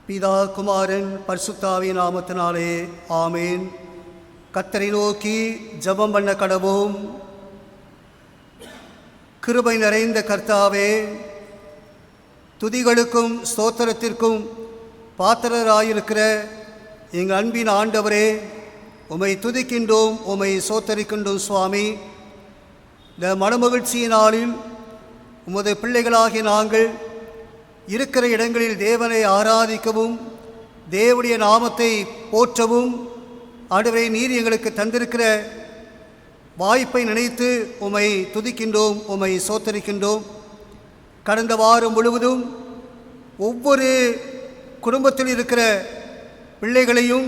பிதா குமாரன் பரிசுத்தாவின் நாமத்தினாலே ஆமேன். கர்த்தரை நோக்கி ஜெபம் பண்ண கடவோம். கிருபை நிறைந்த கர்த்தாவே, துதிகளுக்கும் ஸ்தோத்திரத்திற்கும் பாத்திரராயிருக்கிற எங்கள் அன்பின் ஆண்டவரே, உம்மை துதிக்கின்றோம், உம்மை சோத்தரிக்கின்றோம். சுவாமி, இந்த மனமகிழ்ச்சியினாலில் உமது பிள்ளைகளாகிய நாங்கள் இருக்கிற இடங்களில் தேவனை ஆராதிக்கவும் தேவனுடைய நாமத்தை போற்றவும் ஆண்டவரே நீர் எங்களுக்கு தந்திருக்கிற வாய்ப்பை நினைத்து உம்மை துதிக்கின்றோம், உம்மை சோத்தரிக்கின்றோம். கடந்த வாரம் முழுவதும் ஒவ்வொரு குடும்பத்தில் இருக்கிற பிள்ளைகளையும்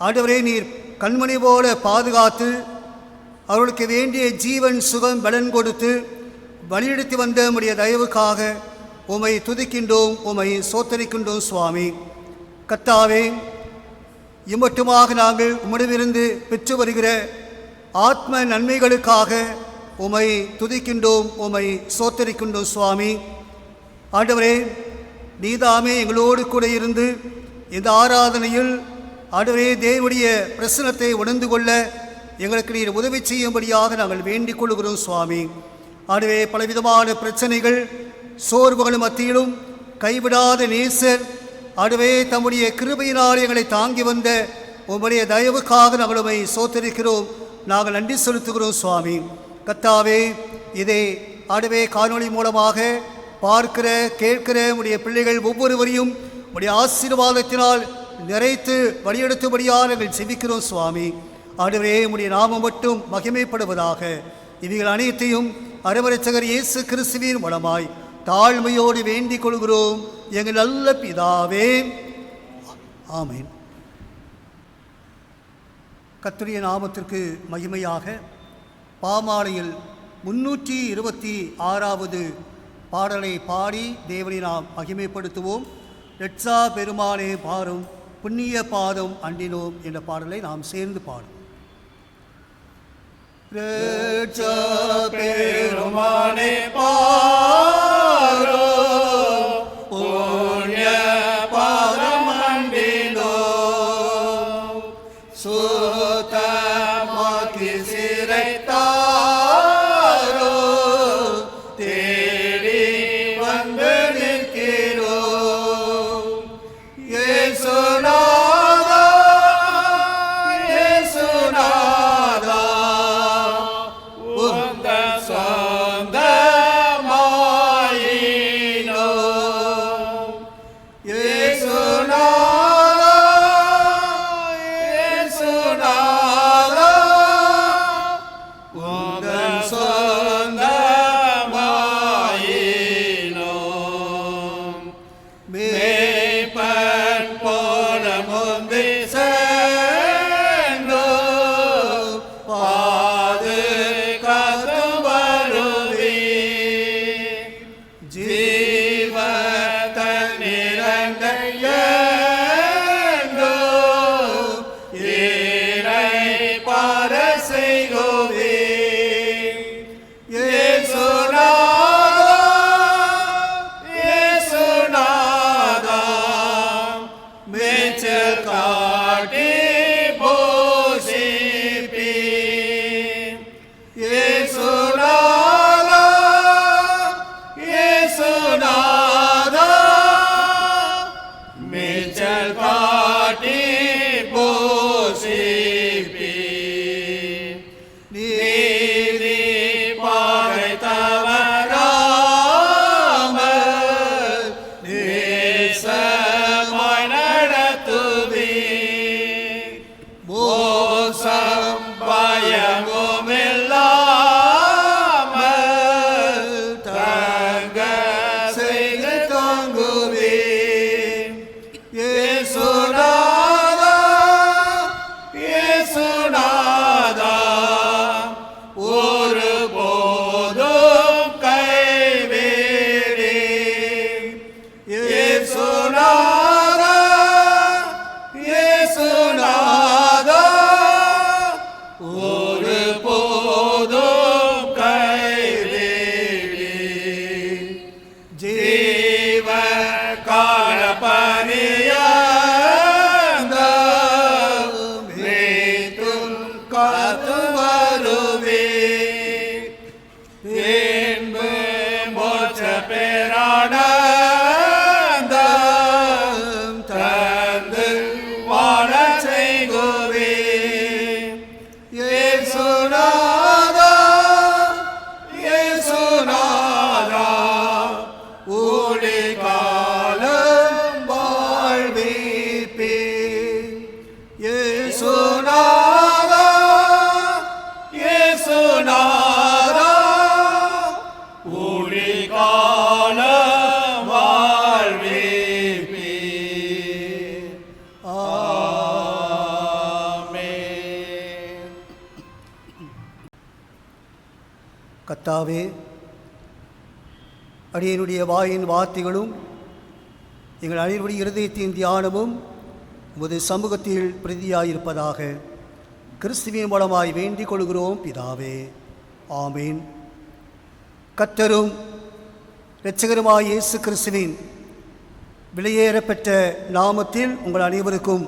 ஆண்டவரே நீர் கண்மணி போல பாதுகாத்து அவர்களுக்கு வேண்டிய ஜீவன் சுகம் பலன் கொடுத்து வழியெடுத்து வந்த உம்முடைய தயவுக்காக உம்மை துதிக்கின்றோம், உம்மை சோத்தரிக்கின்றோம். சுவாமி கர்த்தாவே, இம்மட்டுமாக நாங்கள் உம்மிடமிருந்து பெற்று வருகிற ஆத்ம நன்மைகளுக்காக உம்மை துதிக்கின்றோம், உம்மை சோத்தரிக்கின்றோம். சுவாமி ஆண்டவரே, நீதாமே எங்களோடு கூட இருந்து இந்த ஆராதனையில் ஆண்டவரே தேவனுடைய பிரசனத்தை உணர்ந்து கொள்ள எங்களுக்கு நீர் உதவி செய்யும்படியாக நாங்கள் வேண்டிக் கொள்கிறோம். சுவாமி ஆண்டவரே, பலவிதமான பிரச்சனைகள் சோர்வுகள் மத்தியிலும் கைவிடாத நேசர் ஆண்டவரே தம்முடைய கிருபையினால் எங்களை தாங்கி வந்த உம்முடைய தயவுக்காக நாங்கள் உம்மை சோத்தரிக்கிறோம், நாங்கள் நன்றி செலுத்துகிறோம். சுவாமி கர்த்தாவே, இதை ஆண்டவரே காணொளி மூலமாக பார்க்கிற கேட்கிற உடைய பிள்ளைகள் ஒவ்வொருவரையும் உடைய ஆசீர்வாதத்தினால் நிறைத்து வழியெடுத்தபடியாக நாங்கள் செபிக்கிறோம். சுவாமி ஆண்டவரே, உடைய நாமம் மட்டும் மகிமைப்படுவதாக. இவைகள் அனைத்தையும் அரவரட்சகர் இயேசு கிறிஸ்துவின் மூலமாய் தாழ்மையோடு வேண்டிக் கொள்கிறோம் எங்கள் நல்ல பிதாவே, ஆமென். கர்த்தருடைய நாமத்திற்கு மகிமையாக பாமாலையில் 326வது பாடலை பாடி தேவனை நாம் மகிமைப்படுத்துவோம். ரட்சா பெருமானே பாரும் புண்ணிய பாதம் அண்டினோம் என்ற பாடலை நாம் சேர்ந்து பாடும். ரட்சா பெருமானே பாரோ புண்ணிய பாதம் அண்டினோ, சுத்தமாக்கி சிறைத்தாரோ, தேடி வந்து நிற்கிறோ. இயேசுநாதா, இயேசுநாதா, ஜீவ காலபனிய கர்த்தாவே, அடியனுடைய வாயின் வார்த்தைகளும் எங்கள் அனைவருடைய இருதயத்தின் தியானமும் உமது சமூகத்தில் பிரதியாயிருப்பதாக கிறிஸ்துவின் மூலமாய் வேண்டிக் கொள்கிறோம் பிதாவே. ஆமீன். கர்த்தரும் இரட்சகருமாய் இயேசு கிறிஸ்துவின் விலையேறப்பெற்ற நாமத்தில் உங்கள் அனைவருக்கும்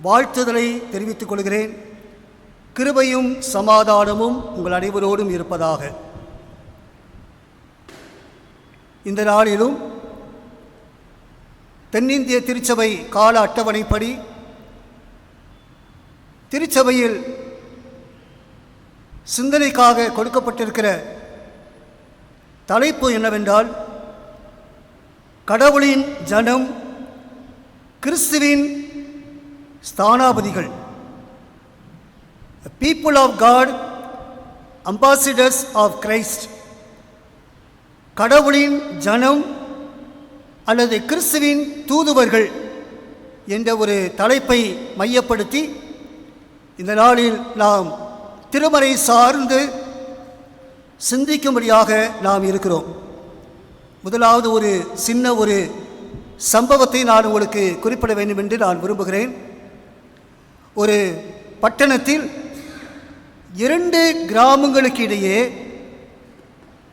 வாழ்த்துதலை தெரிவித்துக் கொள்கிறேன். கிருபையும் சமாதானமும் உங்கள் அனைவரோடும் இருப்பதாக. இந்த நாளிலும் தென்னிந்திய திருச்சபை கால அட்டவணைப்படி திருச்சபையில் சிந்தனைக்காக கொடுக்கப்பட்டிருக்கிற தலைப்பு என்னவென்றால், கடவுளின் ஜனம், கிறிஸ்துவின் ஸ்தானாபதிகள். People of God, ambassadors of Christ. கடவுளின் ஜனம் அல்லது கிறிஸ்துவின் தூதுவர்கள் என்ற ஒரு தலைப்பை மையப்படுத்தி இந்த நாளில் நாம் திருமறை சார்ந்து சிந்திக்கும்படியாக நாம் இருக்கிறோம். முதலாவது ஒரு சின்ன ஒரு சம்பவத்தை நான் உங்களுக்கு குறிப்பிட வேண்டும் என்று நான் விரும்புகிறேன். ஒரு பட்டணத்தில் 2 கிராமங்களுக்கு இடையே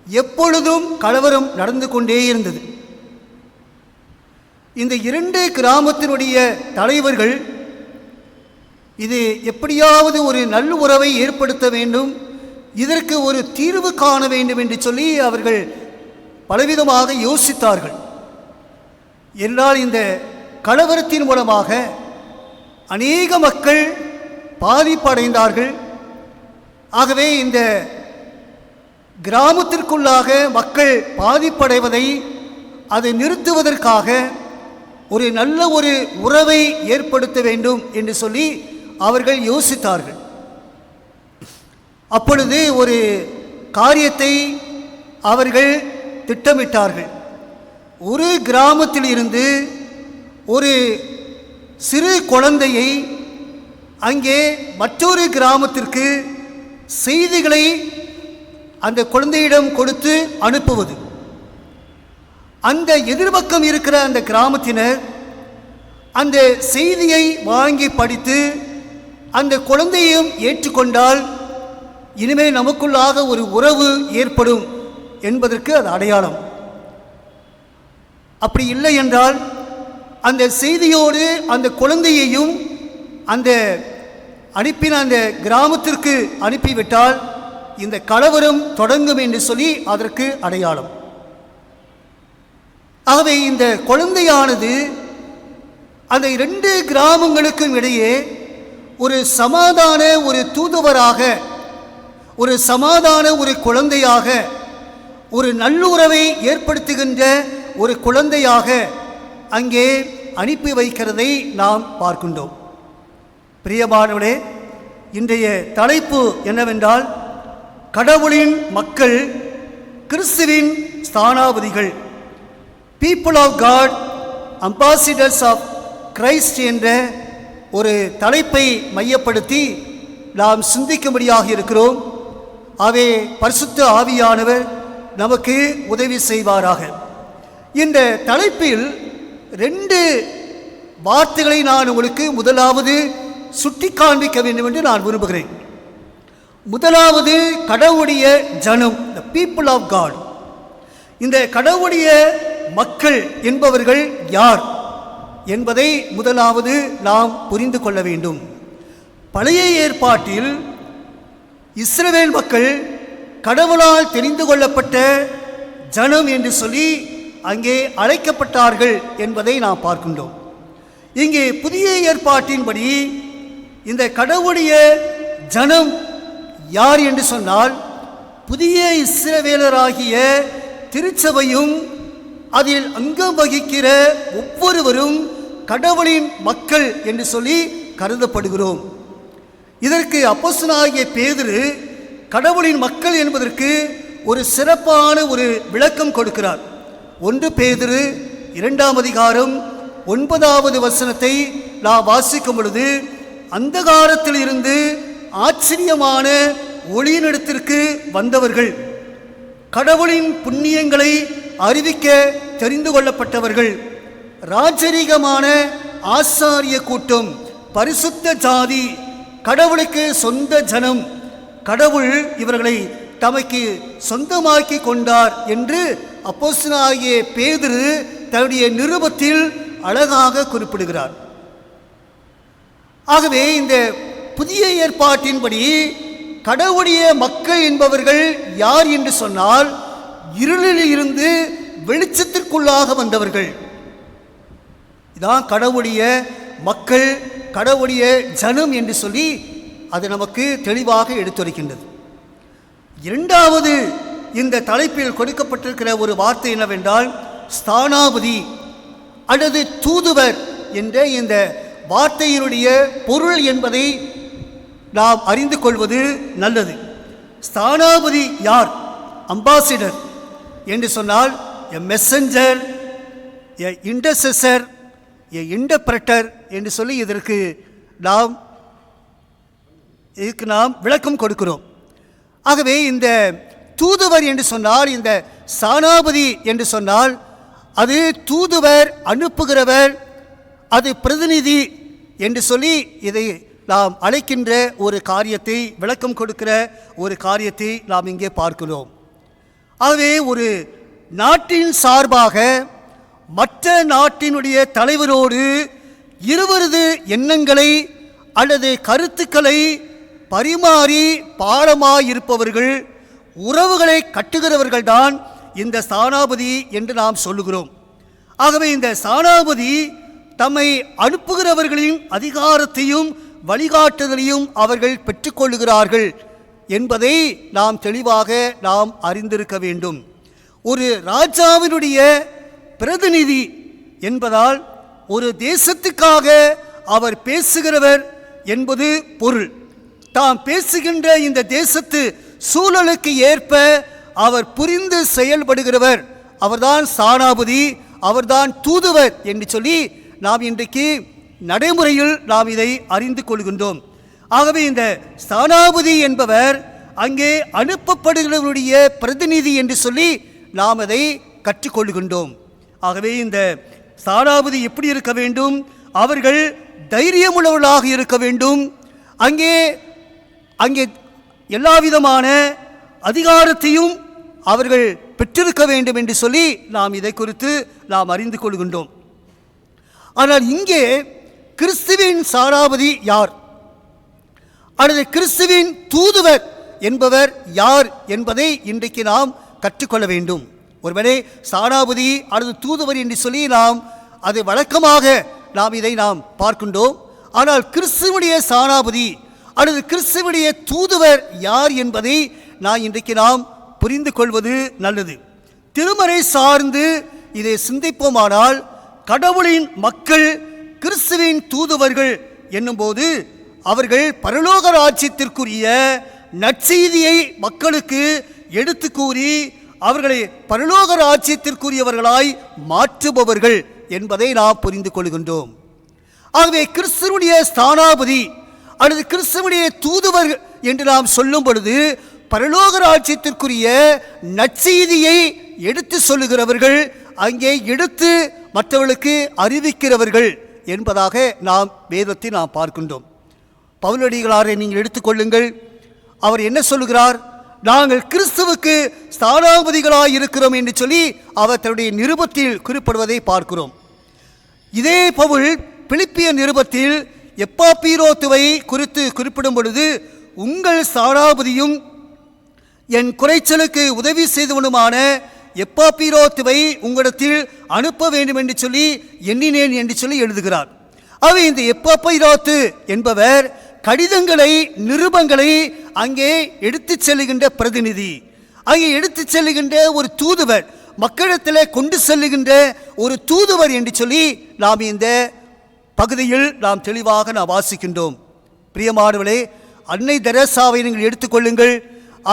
எப்பொழுதும் கலவரம் நடந்து கொண்டே இருந்தது. இந்த 2 கிராமத்தினுடைய தலைவர்கள் இது எப்படியாவது ஒரு நல்ல உறவை ஏற்படுத்த வேண்டும், இதற்கு ஒரு தீர்வு காண வேண்டும் என்று சொல்லி அவர்கள் பலவிதமாக யோசித்தார்கள். என்றால் இந்த கலவரத்தின் மூலமாக அநேக மக்கள் பாதிப்படைந்தார்கள். ஆகவே இந்த கிராமத்திற்குள்ளாக மக்கள் பாதிப்படைவதை அதை நிறுத்துவதற்காக ஒரு நல்ல ஒரு உறவை ஏற்படுத்த வேண்டும் என்று சொல்லி அவர்கள் யோசித்தார்கள். அப்பொழுது ஒரு காரியத்தை அவர்கள் திட்டமிட்டார்கள். ஒரு கிராமத்தில் இருந்து ஒரு சிறு குழந்தையை அங்கே மற்றொரு கிராமத்திற்கு செய்திகளை அந்த குழந்தையிடம் கொடுத்து அனுப்புவது. அந்த எதிர்பக்கம் இருக்கிற அந்த கிராமத்தினர் அந்த செய்தியை வாங்கி படித்து அந்த குழந்தையையும் ஏற்றுக்கொண்டால் இனிமேல் நமக்குள்ளாக ஒரு உறவு ஏற்படும் என்பதற்கு அது அடையாளம். அப்படி இல்லை என்றால் அந்த செய்தியோடு அந்த குழந்தையையும் அந்த அனுப்பின அந்த கிராமத்திற்கு அனுப்பிவிட்டால் இந்த கலவரம் தொடங்கும் என்று சொல்லி அதற்கு அடையாளம். ஆகவே இந்த குழந்தையானது அந்த 2 கிராமங்களுக்கும் இடையே ஒரு சமாதான ஒரு தூதுவராக, ஒரு சமாதான ஒரு குழந்தையாக, ஒரு நல்லுறவை ஏற்படுத்துகின்ற ஒரு குழந்தையாக அங்கே அனுப்பி வைக்கிறதை நாம் பார்க்கின்றோம். பிரியமானவர்களே, இன்றைய தலைப்பு என்னவென்றால், கடவுளின் மக்கள், கிறிஸ்துவின் ஸ்தானாபதிகள். People of God, ambassadors of Christ என்ற ஒரு தலைப்பை மையப்படுத்தி நாம் சிந்திக்கும்படியாக இருக்கிறோம். ஆகவே பரிசுத்த ஆவியானவர் நமக்கு உதவி செய்வாராக. இந்த தலைப்பில் 2 வார்த்தைகளை நான் உங்களுக்கு முதலாவது சுட்டி காண்பிக்க வேண்டும் என்று நான் விரும்புகிறேன். முதலாவது கடவுளுடைய ஜனம், த பீப்புள் ஆஃப் காட். இந்த கடவுளுடைய மக்கள் என்பவர்கள் யார் என்பதை முதலாவது நாம் புரிந்து கொள்ள வேண்டும். பழைய ஏற்பாட்டில் இஸ்ரவேல் மக்கள் கடவுளால் தெரிந்து கொள்ளப்பட்ட ஜனம் என்று சொல்லி அங்கே அழைக்கப்பட்டார்கள் என்பதை நாம் பார்க்கின்றோம். இங்கே புதிய ஏற்பாட்டின்படி இந்த கடவுளுடைய ஜனம் யார் என்று சொன்னால், புதிய இஸ்ரவேலராகிய திருச்சபையும் அதில் அங்கம் வகிக்கிற ஒவ்வொருவரும் கடவுளின் மக்கள் என்று சொல்லி கருதப்படுகிறோம். இதற்கு அப்போஸ்தலனாகிய பேதுரு கடவுளின் மக்கள் என்பதற்கு ஒரு சிறப்பான ஒரு விளக்கம் கொடுக்கிறார். 1 பேதுரு 2ஆம் அதிகாரம் 9வது வசனத்தை நாம் வாசிக்கும் பொழுது, அந்தகாரத்தில் இருந்து ஆச்சரியமான ஒளியினிடத்திற்கு வந்தவர்கள், கடவுளின் புண்ணியங்களை அறிவிக்க தெரிந்து கொள்ளப்பட்டவர்கள், ராஜரீகமான ஆசாரிய கூட்டம், பரிசுத்த ஜாதி, கடவுளுக்கு சொந்த ஜனம், கடவுள் இவர்களை தமக்கு சொந்தமாக்கி கொண்டார் என்று அப்போஸ்தலனாகிய பேதுரு தன்னுடைய நிருபத்தில் அழகாக குறிப்பிடுகிறார். ஆகவே இந்த புதிய ஏற்பாட்டின்படி கடவுளுடைய மக்கள் என்பவர்கள் யார் என்று சொன்னால், இருளில் இருந்து வெளிச்சத்திற்குள்ளாக வந்தவர்கள். இதான் கடவுளுடைய மக்கள், கடவுளுடைய ஜனம் என்று சொல்லி அது நமக்கு தெளிவாக எடுத்துரைக்கின்றது. இரண்டாவது இந்த தலைப்பில் கொடுக்கப்பட்டிருக்கிற ஒரு வார்த்தை என்னவென்றால் ஸ்தானாபதி அல்லது தூதுவர் என்ற இந்த வார்த்தையினுடைய பொருள் என்பதை நாம் அறிந்து கொள்வது நல்லது. ஸ்தானாபதி யார்? அம்பாசிடர் என்று சொன்னால் எ மெசஞ்சர், எ இன்டர்செசர், எ இன்டர்பிரட்டர் என்று சொல்லி இதற்கு நாம் விளக்கம் கொடுக்கிறோம். ஆகவே இந்த தூதுவர் என்று சொன்னால், இந்த ஸ்தானாபதி என்று சொன்னால் அது தூதுவர், அனுப்புகிறவர், அது பிரதிநிதி என்று சொல்லி இதை நாம் அழைக்கின்ற ஒரு காரியத்தை, விளக்கம் கொடுக்கிற ஒரு காரியத்தை நாம் இங்கே பார்க்கிறோம். ஆகவே ஒரு நாட்டின் சார்பாக மற்ற நாட்டினுடைய தலைவரோடு இருவரது எண்ணங்களை அல்லது கருத்துக்களை பரிமாறி பாலமாயிருப்பவர்கள், உறவுகளை கட்டுகிறவர்கள்தான் இந்த ஸ்தானாபதி என்று நாம் சொல்லுகிறோம். ஆகவே இந்த ஸ்தானாபதி தம்மை அனுப்புகிறவர்களின் அதிகாரத்தையும் வழிகாட்டுதலையும் அவர்கள் பெற்றுக்கொள்ளுகிறார்கள் என்பதை நாம் தெளிவாக நாம் அறிந்திருக்க வேண்டும். ஒரு ராஜாவினுடைய பிரதிநிதி என்பதால் ஒரு தேசத்துக்காக அவர் பேசுகிறவர் என்பது பொருள். தாம் பேசுகின்ற இந்த தேசத்து சூழலுக்கு ஏற்ப அவர் புரிந்து செயல்படுகிறவர், அவர்தான் ஸ்தானாபதி, அவர்தான் தூதுவர் என்று சொல்லி நாம் இன்றைக்கு நடைமுறையில் நாம் இதை அறிந்து கொள்கின்றோம். ஆகவே இந்த ஸ்தானாபதி என்பவர் அங்கே அனுப்பப்படுகிறவருடைய பிரதிநிதி என்று சொல்லி நாம் அதை கற்றுக்கொள்கின்றோம். ஆகவே இந்த ஸ்தானாபதி எப்படி இருக்க வேண்டும்? அவர்கள் தைரியமுள்ளவர்களாக இருக்க வேண்டும். அங்கே எல்லா விதமான அதிகாரத்தையும் அவர்கள் பெற்றிருக்க வேண்டும் என்று சொல்லி நாம் இதை குறித்து நாம் அறிந்து கொள்கின்றோம். ஆனால் இங்கே கிறிஸ்துவின் ஸ்தானாபதி யார் அல்லது கிறிஸ்துவின் தூதுவர் என்பவர் யார் என்பதை இன்றைக்கு நாம் கற்றுக்கொள்ள வேண்டும். ஒருவேளை ஸ்தானாபதி அல்லது தூதுவர் என்று சொல்லி நாம் அது வழக்கமாக இதை நாம் பார்க்கின்றோம். ஆனால் கிறிஸ்துவுடைய ஸ்தானாபதி அல்லது கிறிஸ்துவுடைய தூதுவர் யார் என்பதை இன்றைக்கு நாம் புரிந்து கொள்வது நல்லது. திருமறை சார்ந்து இதை சிந்திப்போமானால், கடவுளின் மக்கள் கிறிஸ்துவின் தூதுவர்கள் என்னும்போது அவர்கள் பரலோக ராஜ்யத்திற்குரிய நற்செய்தியை மக்களுக்கு எடுத்து கூறி அவர்களை பரலோக ராஜ்யத்திற்குரியவர்களாய் மாற்றுபவர்கள் என்பதை நாம் புரிந்து கொள்கின்றோம். ஆகவே கிறிஸ்துவுடைய ஸ்தானாபதி அல்லது கிறிஸ்துவுடைய தூதுவர் என்று நாம் சொல்லும் பொழுது பரலோக ராஜ்யத்திற்குரிய நற்செய்தியை எடுத்து சொல்லுகிறவர்கள், அங்கே எடுத்து மற்றவர்களுக்கு அறிவிக்கிறவர்கள் என்பதாக நாம் வேதத்தை நாம் பார்க்கின்றோம். பவுலடிகளாரை நீங்கள் எடுத்துக்கொள்ளுங்கள். அவர் என்ன சொல்லுகிறார்? நாங்கள் கிறிஸ்துவுக்கு ஸ்தானாபதிகளாய் இருக்கிறோம் என்று சொல்லி அவர் தன்னுடைய நிருபத்தில் குறிப்பிடுவதை பார்க்கிறோம். இதே பவுல் பிலிப்பிய நிருபத்தில் எப்பாப்பீரோத்துவை குறித்து குறிப்பிடும் பொழுது, உங்கள் ஸ்தானாபதியும் என் குறைச்சலுக்கு உதவி செய்தவனுமான எப்பாப்பீரோத்துவை உங்களிடத்தில் அனுப்ப வேண்டும் என்று சொல்லி எண்ணினேன் என்று சொல்லி எழுதுகிறார். அவை இந்த எப்பாப்பீரோத்து என்பவர் கடிதங்களை, நிருபங்களை அங்கே எடுத்து செல்லுகின்ற பிரதிநிதி, அங்கே எடுத்து செல்லுகின்ற ஒரு தூதுவர், மக்களிடத்தில் கொண்டு செல்லுகின்ற ஒரு தூதுவர் என்று சொல்லி நாம் இந்த பகுதியில் நாம் தெளிவாக நாம் வாசிக்கின்றோம். பிரியமானவர்களே, அன்னை தெரசாவை நீங்கள் எடுத்துக்கொள்ளுங்கள்.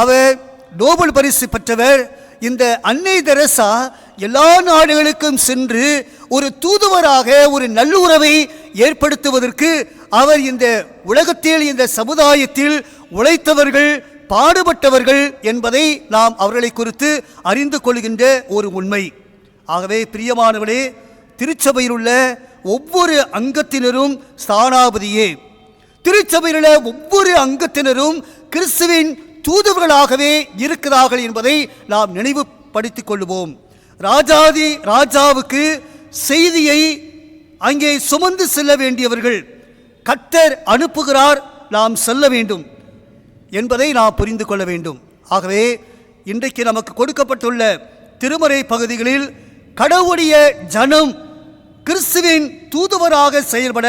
அவர் நோபல் பரிசு பெற்றவர். இந்த அன்னை தெரசா எல்லா நாடுகளுக்கும் சென்று ஒரு தூதுவராக ஒரு நல்லுறவை ஏற்படுத்துவதற்கு அவர் இந்த உலகத்தில், இந்த சமுதாயத்தில் உழைத்தவர்கள், பாடுபட்டவர்கள் என்பதை நாம் அவர்களை குறித்து அறிந்து கொள்கின்ற ஒரு உண்மை. ஆகவே பிரியமானவர்களே, திருச்சபையில் உள்ள ஒவ்வொரு அங்கத்தினரும் ஸ்தானாபதியே, திருச்சபையில் உள்ள ஒவ்வொரு அங்கத்தினரும் கிறிஸ்துவின் தூதுவர்களாகவே இருக்கிறார்கள் என்பதை நாம் நினைவுபடுத்திக் கொள்வோம். ராஜாவுக்கு செய்தியை அங்கே சுமந்து செல்ல வேண்டியவர்கள். கர்த்தர் அனுப்புகிறார், நாம் செல்ல வேண்டும் என்பதை நாம் புரிந்து கொள்ள வேண்டும். ஆகவே இன்றைக்கு நமக்கு கொடுக்கப்பட்டுள்ள திருமறை பகுதிகளில் கடவுளுடைய ஜனம் கிறிஸ்துவின் தூதுவராக செயல்பட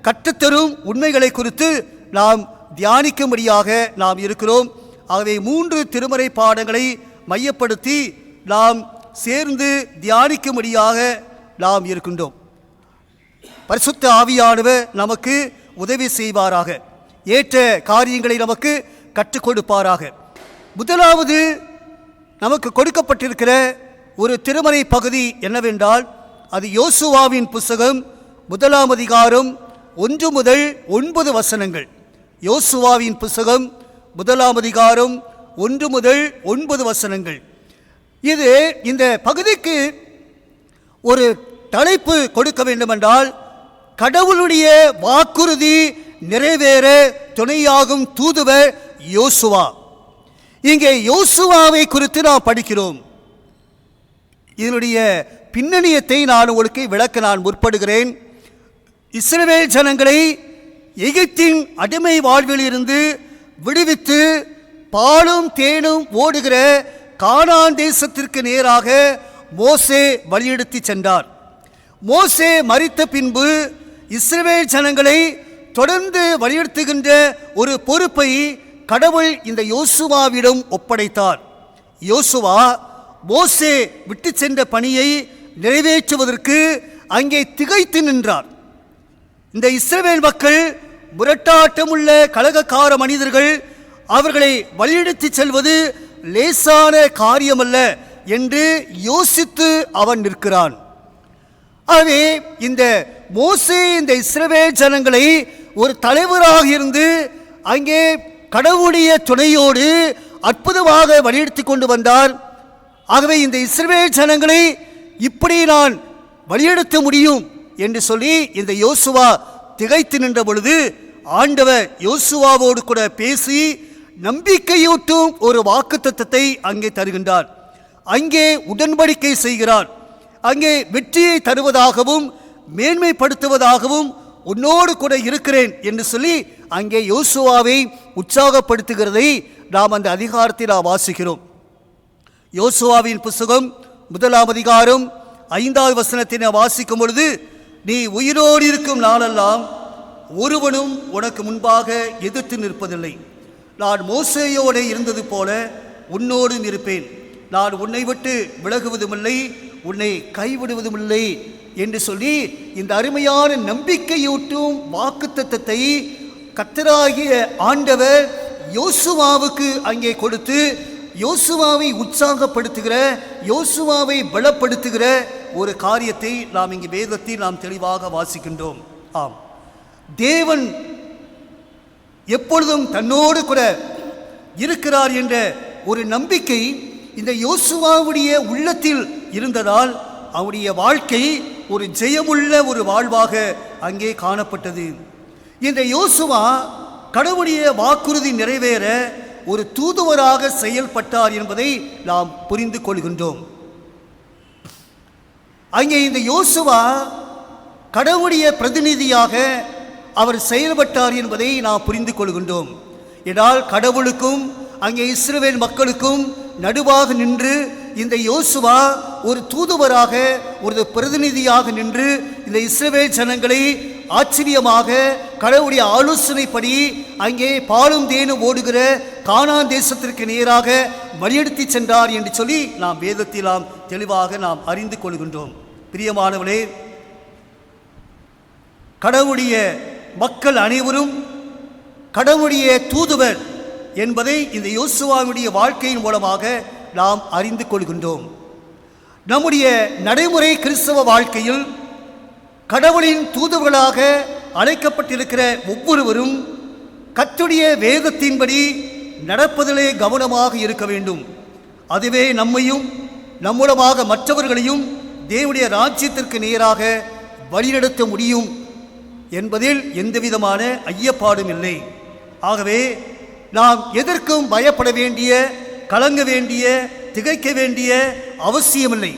கற்றுத்தரும் உண்மைகளை குறித்து நாம் தியானிக்கும்படியாக நாம் இருக்கிறோம். ஆகவே 3 திருமறை பாடங்களை மையப்படுத்தி நாம் சேர்ந்து தியானிக்கும்படியாக நாம் இருக்கின்றோம். பரிசுத்த ஆவியானவர் நமக்கு உதவி செய்வாராக, ஏற்ற காரியங்களை நமக்கு கற்றுக் கொடுப்பாராக. முதலாவது நமக்கு கொடுக்கப்பட்டிருக்கிற ஒரு திருமறை பகுதி என்னவென்றால், அது யோசுவாவின் புஸ்தகம் 1 அதிகாரம் 1 முதல் 9 வசனங்கள். யோசுவாவின் புஸ்தகம் 1 அதிகாரம் 1 முதல் 9 வசனங்கள். இது இந்த பகுதிக்கு ஒரு தலைப்பு கொடுக்க வேண்டுமென்றால், கடவுளுடைய வாக்குறுதி நிறைவேற துணையாகும் தூதுவர் யோசுவா. இங்கே யோசுவாவை குறித்து நாம் படிக்கிறோம். இதனுடைய பின்னணியத்தை நான் உங்களுக்கு விளக்க நான் முற்படுகிறேன். இஸ்ரவேல் ஜனங்களை எகிப்தின் அடிமை வாழ்வில் இருந்து விடுவித்து பாலும் தேனும் ஓடுகிற கானான் தேசத்திற்கு நேராக மோசே வழியெடுத்து சென்றார். மோசே மரித்த பின்பு இஸ்ரவேல் ஜனங்களை தொடர்ந்து வழிநடத்துகின்ற ஒரு பொறுப்பை கடவுள் இந்த யோசுவாவிடம் ஒப்படைத்தார். யோசுவா மோசே விட்டு சென்ற பணியை நிறைவேற்றுவதற்கு அங்கே திகைத்து நின்றார். இந்த இஸ்ரவேல் மக்கள் முரட்டாட்டமுள்ள கலகக்கார மனிதர்கள், அவர்களை வழிநடத்தி செல்வது லேசான காரியமல்ல என்று யோசித்து அவன் நிற்கிறான். ஆகவே இந்த மோசே இந்த இஸ்ரவேல் ஜனங்களை ஒரு தலைவராக இருந்து அங்கே கடவுளுடைய துணையோடு அற்புதமாக வழிநடத்தி கொண்டு வந்தார். ஆகவே இந்த இஸ்ரவேல் ஜனங்களை இப்படி நான் வழிநடத்த முடியும் என்று சொல்லி இந்த யோசுவா திகைத்து நின்ற பொழுது ஆண்டவர் யோசுவாவோடு கூட பேசி நம்பிக்கையூட்டும் ஒரு வாக்குத்தத்தத்தை அங்கே தருகின்றார். அங்கே உடன்படிக்கை செய்கிறார். அங்கே வெற்றியை தருவதாகவும் மேன்மைப்படுத்துவதாகவும் உன்னோடு கூட இருக்கிறேன் என்று சொல்லி அங்கே யோசுவாவை உற்சாகப்படுத்துகிறதை நாம் அந்த அதிகாரத்தில் நாம் வாசிக்கிறோம். யோசுவாவின் புஸ்தகம் 1 அதிகாரம் 5வது வசனத்தை நாம் வாசிக்கும் பொழுது, நீ உயிரோடு இருக்கும் நாளெல்லாம் ஒருவனும் உனக்கு முன்பாக எதிர்த்து நிற்பதில்லை. நான் மோசேயோடு இருந்தது போல உன்னோடும் இருப்பேன். நான் உன்னை விட்டு விலகுவதுமில்லை, உன்னை கைவிடுவதுமில்லை என்று சொல்லி இந்த அருமையான நம்பிக்கையூட்டும் வாக்குத்தத்தத்தை கர்த்தராகிய ஆண்டவர் யோசுவாவுக்கு அங்கே கொடுத்து யோசுவாவை உற்சாகப்படுத்துகிற, யோசுவாவை பலப்படுத்துகிற ஒரு காரியத்தை நாம் இங்கே வேதத்தில் நாம் தெளிவாக வாசிக்கின்றோம். ஆம், தேவன் எப்பொழுதும் தன்னோடு கூட இருக்கிறார் என்ற ஒரு நம்பிக்கை இந்த யோசுவாவுடைய உள்ளத்தில் இருந்ததால் அவருடைய வாழ்க்கை ஒரு ஜெயமுள்ள ஒரு வாழ்வாக அங்கே காணப்பட்டது. இந்த யோசுவா கடவுளுடைய வாக்குறுதி நிறைவேற ஒரு தூதுவராக செயல்பட்டார் என்பதை நாம் புரிந்து கொள்கின்றோம். அங்கே இந்த யோசுவா கடவுளுடைய பிரதிநிதியாக அவர் செயல்பட்டார் என்பதை நாம் புரிந்து கொள்கின்றோம். என்றால் கடவுளுக்கும் அங்கே இஸ்ரவேல் மக்களுக்கும் நடுவாக நின்று இந்த யோசுவா ஒரு தூதுவராக, ஒரு பிரதிநிதியாக நின்று இந்த இஸ்ரவேல் ஜனங்களை ஆச்சரியமாக கடவுளுடைய ஆலோசனைப்படி அங்கே பாலும் தேனும் ஓடுகிற கானான் தேசத்திற்கு நேராக வழிநடத்தி சென்றார் என்று சொல்லி நாம் வேதத்தில் நாம் தெளிவாக நாம் அறிந்து கொள்கின்றோம். பிரியமானவர்களே, கடவுளுடைய மக்கள் அனைவரும் கடவுளுடைய தூதுவர் என்பதை இந்த யோசுவாவுடைய வாழ்க்கையின் மூலமாக நாம் அறிந்து கொள்கின்றோம். நம்முடைய நடைமுறை கிறிஸ்தவ வாழ்க்கையில் கடவுளின் தூதுவர்களாக அழைக்கப்பட்டிருக்கிற ஒவ்வொருவரும் கர்த்தருடைய வேதத்தின்படி நடப்பதிலே கவனமாக இருக்க வேண்டும். அதுவே நம்மையும் நம்மூலமாக மற்றவர்களையும் தேவனுடைய ராஜ்யத்திற்கு நேராக வழிநடத்த முடியும் என்பதில் எந்தவிதமான ஐயப்பாடும் இல்லை. ஆகவே நாம் எதற்கும் பயப்பட வேண்டிய, கலங்க வேண்டிய, திகைக்க வேண்டிய அவசியமில்லை.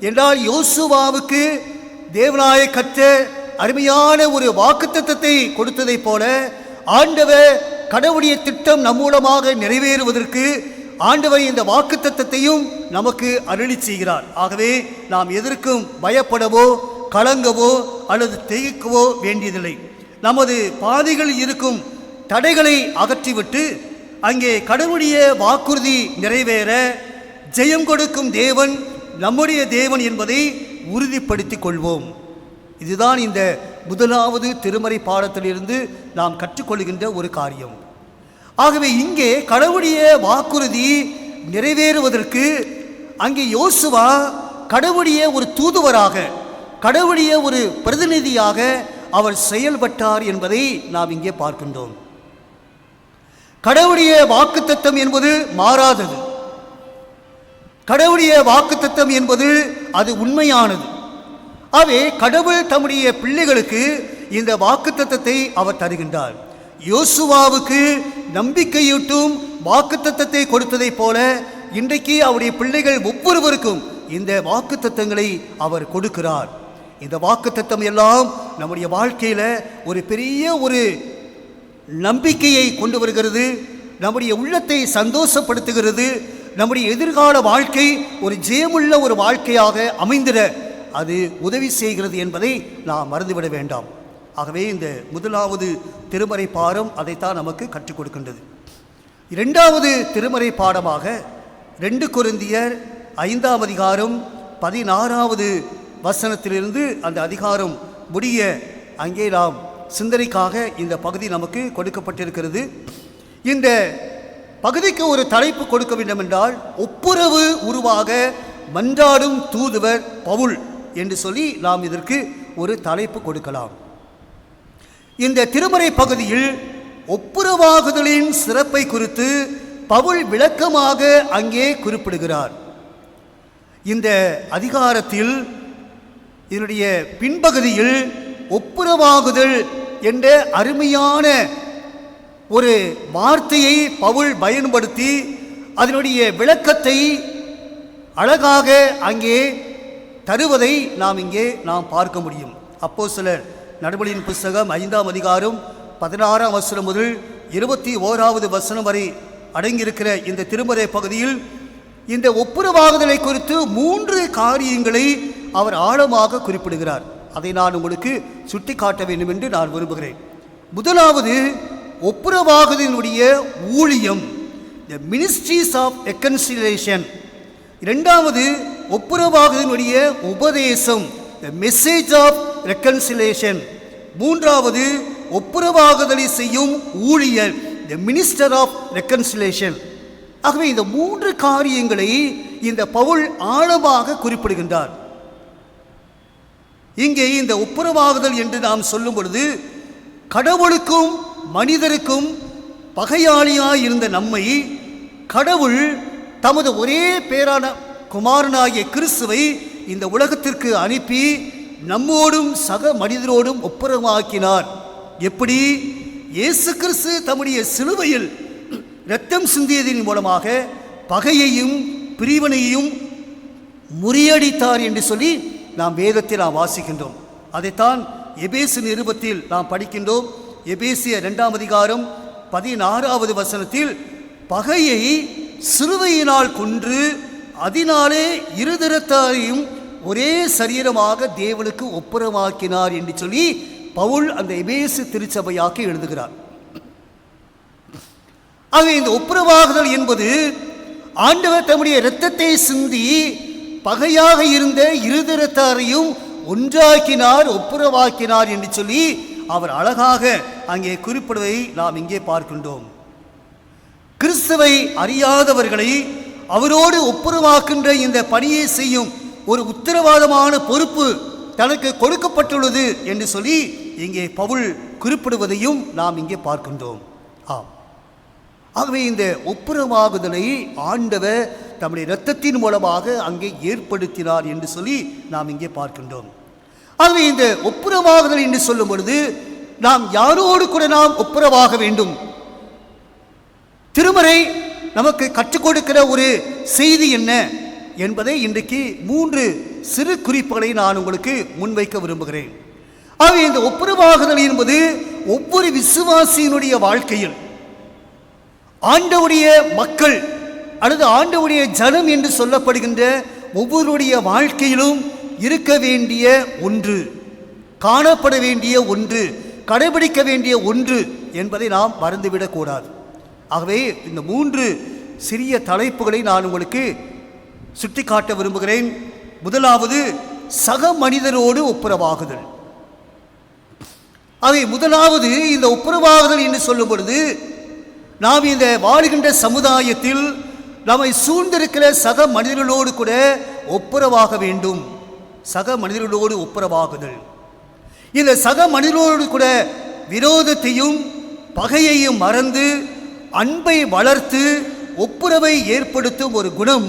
என்றால் யோசுவாவுக்கு தேவனாய கர்த்தர் அருமையான ஒரு வாக்குத்தத்தத்தை கொடுத்ததைப் போல ஆண்டவர் கடவுளுடைய திட்டம் நம் மூலமாக நிறைவேறுவதற்கு ஆண்டவர் இந்த வாக்குத்தத்தத்தையும் நமக்கு அருளி செய்கிறார். ஆகவே நாம் எதற்கும் பயப்படவோ கலங்கவோ அல்லது திகைக்கவோ வேண்டியதில்லை. நமது பாதைகளில் இருக்கும் தடைகளை அகற்றிவிட்டு அங்கே கடவுளுடைய வாக்குறுதி நிறைவேற ஜெயம் கொடுக்கும் தேவன் நம்முடைய தேவன் என்பதை உறுதிப்படுத்திக் கொள்வோம். இதுதான் இந்த முதலாவது திருமறை பாடத்திலிருந்து நாம் கற்றுக்கொள்கின்ற ஒரு காரியம். ஆகவே இங்கே கடவுளுடைய வாக்குறுதி நிறைவேறுவதற்கு அங்கே யோசுவா கடவுளுடைய ஒரு தூதுவராக, கடவுளுடைய ஒரு பிரதிநிதியாக அவர் செயல்பட்டார் என்பதை நாம் இங்கே பார்க்கின்றோம். கடவுளுடைய வாக்குத்தத்தம் என்பது மாறாதது. கடவுளுடைய வாக்குத்தத்தம் என்பது அது உண்மையானது. ஆகவே கடவுள் தம்முடைய பிள்ளைகளுக்கு இந்த வாக்குத்தத்தத்தை அவர் தருகின்றார். யோசுவாவுக்கு நம்பிக்கையூட்டும் வாக்குத்தத்தத்தை கொடுத்ததைப் போல இன்றைக்கு அவருடைய பிள்ளைகள் ஒவ்வொருவருக்கும் இந்த வாக்குத்தத்தங்களை அவர் கொடுக்கிறார். இந்த வாக்குத்தத்தம் எல்லாம் நம்முடைய வாழ்க்கையில் ஒரு பெரிய ஒரு நம்பிக்கையை கொண்டு வருகிறது, நம்முடைய உள்ளத்தை சந்தோஷப்படுத்துகிறது, நம்முடைய எதிர்கால வாழ்க்கை ஒரு ஜெயமுள்ள ஒரு வாழ்க்கையாக அமைந்திட அது உதவி செய்கிறது என்பதை நாம் மறந்துவிட வேண்டாம். ஆகவே இந்த முதலாவது திருமறை பாடம் அதைத்தான் நமக்கு கற்றுக் கொடுக்கின்றது. இரண்டாவது திருமறை பாடமாக 2 கொரிந்தியர் 5ஆம் அதிகாரம் 16வது வசனத்திலிருந்து அந்த அதிகாரம் முடிய அங்கே நாம் சிந்தனைக்காக இந்த பகுதி நமக்கு கொடுக்கப்பட்டிருக்கிறது. இந்த பகுதிக்கு ஒரு தலைப்பு கொடுக்க வேண்டும் என்றால் ஒப்புரவு உருவாக மன்றாடும் தூதுவர் பவுல் என்று சொல்லி நாம் இதற்கு ஒரு தலைப்பு கொடுக்கலாம். இந்த திருமறை பகுதியில் ஒப்புரவாகுதலின் சிறப்பை குறித்து பவுல் விளக்கமாக அங்கே குறிப்பிடுகிறார். இந்த அதிகாரத்தில் இதனுடைய பின்பகுதியில் ஒப்புரவாகுதல் என்ற அருமையான ஒரு வார்த்தையை பவுல் பயன்படுத்தி அதனுடைய விளக்கத்தை அழகாக அங்கே தருவதை நாம் பார்க்க முடியும். அப்போஸ்தலர் நடபடியின் புஸ்தகம் 5ஆம் அதிகாரம் 16ஆம் வசனம் முதல் 21வது வசனம் வரை அடங்கியிருக்கிற இந்த திருமறை பகுதியில் இந்த ஒப்புரவாகுதலை குறித்து 3 காரியங்களை அவர் ஆழமாக குறிப்பிடுகிறார். அதை நான் உங்களுக்கு சுட்டி காட்ட வேண்டும் என்று நான் விரும்புகிறேன். முதலாவது, ஒப்புரவாகுதலினுடைய ஊழியம், தி மினிஸ்ட்ரீஸ் ஆஃப் ரெகன்சிலியேஷன். இரண்டாவது, ஒப்புரவாகுதலினுடைய உபதேசம், தி மெசேஜ் ஆஃப் ரெகன்சிலியேஷன். மூன்றாவது, ஒப்புரவாகுதலை செய்யும் ஊழியர், தி மினிஸ்டர் ஆஃப் ரெகன்சிலியேஷன். ஆகவே இந்த 3 காரியங்களை இந்த பவுல் ஆழமாக குறிப்பிடுகின்றார். இங்கே இந்த ஒப்புரவாகுதல் என்று நாம் சொல்லும் பொழுது கடவுளுக்கும் மனிதருக்கும் பகையாளியாய் இருந்த நம்மை கடவுள் தமது ஒரே பேரான குமாரனாகிய கிறிஸ்துவை இந்த உலகத்திற்கு அனுப்பி நம்மோடும் சக மனிதரோடும் ஒப்புரவாக்கினார். எப்படி? இயேசு கிறிஸ்து தம்முடைய சிலுவையில் இரத்தம் சிந்தியதின் மூலமாக பகையையும் பிரிவினையையும் முறியடித்தார் என்று சொல்லி நாம் வேதத்தில் வாசிக்கின்றோம். அதைத்தான் எபேசு நிருபத்தில் நாம் படிக்கின்றோம். எபேசியர் 2ஆம் அதிகாரம் 16வது வசனத்தில் பகையை சிலுவையினால் கொன்று அதனாலே இருதரத்தாரையும் ஒரே சரீரமாக தேவனுக்கு ஒப்புரவாக்கினார் என்று சொல்லி பவுல் அந்த எபேசு திருச்சபையாக்கி எழுதுகிறார். ஆக இந்த ஒப்புரவாகுதல் என்பது ஆண்டவர் தம்முடைய இரத்தத்தை சிந்தி பகையாக இருந்த இருதரத்தாரையும் ஒன்றாக்கினார், ஒப்புரவாக்கினார் என்று சொல்லி அவர் அழகாக அங்கே குறிப்பிடுவதை நாம் இங்கே பார்க்கின்றோம். கிறிஸ்துவை அறியாதவர்களை அவரோடு ஒப்புரவாக்கின்ற இந்த பணியை செய்யும் ஒரு உத்தரவாதமான பொறுப்பு தனக்கு கொடுக்கப்பட்டுள்ளது என்று சொல்லி இங்கே பவுல் குறிப்பிடுவதையும் நாம் இங்கே பார்க்கின்றோம். ஆம், ஆகவே இந்த ஒப்புரவாகுதலை ஆண்டவர் தம்முடைய இரத்தத்தின் மூலமாக அங்கே ஏற்படுத்தினார் என்று சொல்லி நாம் இங்கே பார்க்கின்றோம். ஆகவே இந்த ஒப்புரவாகுதல் என்று சொல்லும் பொழுது நாம் யாரோடு கூட நாம் ஒப்புரவாக வேண்டும்? திருமறை நமக்கு கற்றுக் கொடுக்கிற ஒரு செய்தி என்ன என்பதை இன்றைக்கு 3 சிறு குறிப்புகளை நான் உங்களுக்கு முன்வைக்க விரும்புகிறேன். ஆகவே இந்த ஒப்புரவாகுதல் என்பது ஒவ்வொரு விசுவாசியினுடைய வாழ்க்கையில் ஆண்டவருடைய மக்கள் அல்லது ஆண்டவருடைய ஜனம் என்று சொல்லப்படுகின்ற ஒவ்வொருடைய வாழ்க்கையிலும் இருக்க வேண்டிய ஒன்று, காணப்பட வேண்டிய ஒன்று, கடைபிடிக்க வேண்டிய ஒன்று என்பதை நாம் மறந்துவிடக்கூடாது. ஆகவே இந்த 3 சிறிய தலைப்புகளை நான் உங்களுக்கு சுட்டிக்காட்ட விரும்புகிறேன். முதலாவது சக மனிதரோடு ஒப்புரவாகுதல். ஆகவே முதலாவது இந்த ஒப்புரவாகுதல் என்று சொல்லும் பொழுது நாம் இந்த வாழுகின்ற சமுதாயத்தில் நம்மை சூழ்ந்திருக்கிற சக மனிதர்களோடு கூட ஒப்புரவாக வேண்டும். சக மனிதர்களோடு ஒப்புரவாகுதல். இந்த சக மனிதர்களோடு கூட விரோதத்தையும் பகையையும் மறந்து அன்பை வளர்த்து ஒப்புரவை ஏற்படுத்தும் ஒரு குணம்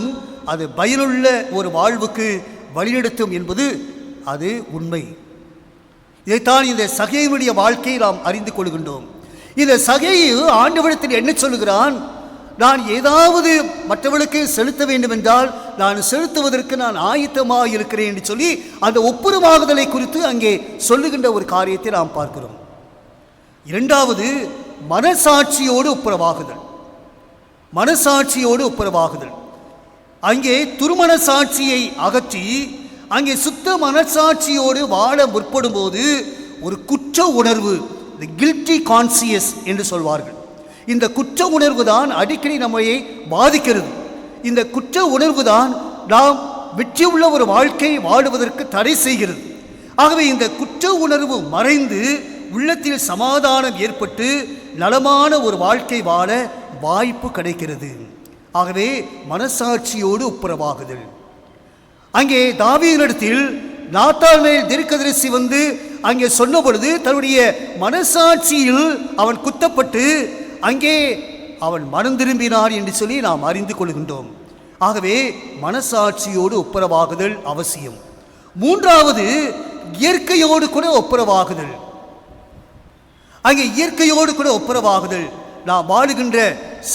அது பயனுள்ள ஒரு வாழ்வுக்கு வழிநடத்தும் என்பது அது உண்மை. இதைத்தான் இந்த சகையினுடைய வாழ்க்கையை நாம் அறிந்து கொள்கின்றோம். இந்த சகையை ஆண்டவரிடத்தில் என்ன சொல்லுகிறான்? நான் ஏதாவது மற்றவர்களுக்கு செலுத்த வேண்டும் என்றால் நான் செலுத்துவதற்கு நான் ஆயத்தமாக இருக்கிறேன் என்று சொல்லி அந்த ஒப்புரவாகுதலை குறித்து அங்கே சொல்லுகின்ற ஒரு காரியத்தை நாம் பார்க்கிறோம். இரண்டாவது மனசாட்சியோடு ஒப்புரவாகுதல். மனசாட்சியோடு ஒப்புரவாகுதல். அங்கே துருமண சாட்சியை அகற்றி அங்கே சுத்த மனசாட்சியோடு வாழ முற்படும் போது ஒரு குற்ற உணர்வு, இந்த கில்ட்டி கான்சியஸ் என்று சொல்வார்கள். இந்த குற்ற உணர்வு தான் அடிக்கடி நம்மை பாதிக்கிறது. இந்த குற்ற உணர்வு தான் நாம் வெற்றியுள்ள ஒரு வாழ்க்கை வாழுவதற்கு தடை செய்கிறது. ஆகவே இந்த குற்ற உணர்வு மறைந்து உள்ளத்தில் சமாதானம் ஏற்பட்டு நலமான ஒரு வாழ்க்கை வாழ வாய்ப்பு கிடைக்கிறது. ஆகவே மனசாட்சியோடு ஒப்புரவாகுதல். அங்கே தாவீதினிடத்தில் நாத்தான்வேல் தீர்க்கதரிசி வந்து அங்கே சொன்ன பொழுது தன்னுடைய மனசாட்சியில் அவன் குத்தப்பட்டு அங்கே அவன் மனம் திரும்பினான் என்று சொல்லி நாம் அறிந்து கொள்கின்றோம். ஆகவே மனசாட்சியோடு ஒப்புரவாகுதல் அவசியம். மூன்றாவது இயற்கையோடு கூட ஒப்புரவாகுதல். அங்கே இயற்கையோடு கூட ஒப்புரவாகுதல். நாம் வாழுகின்ற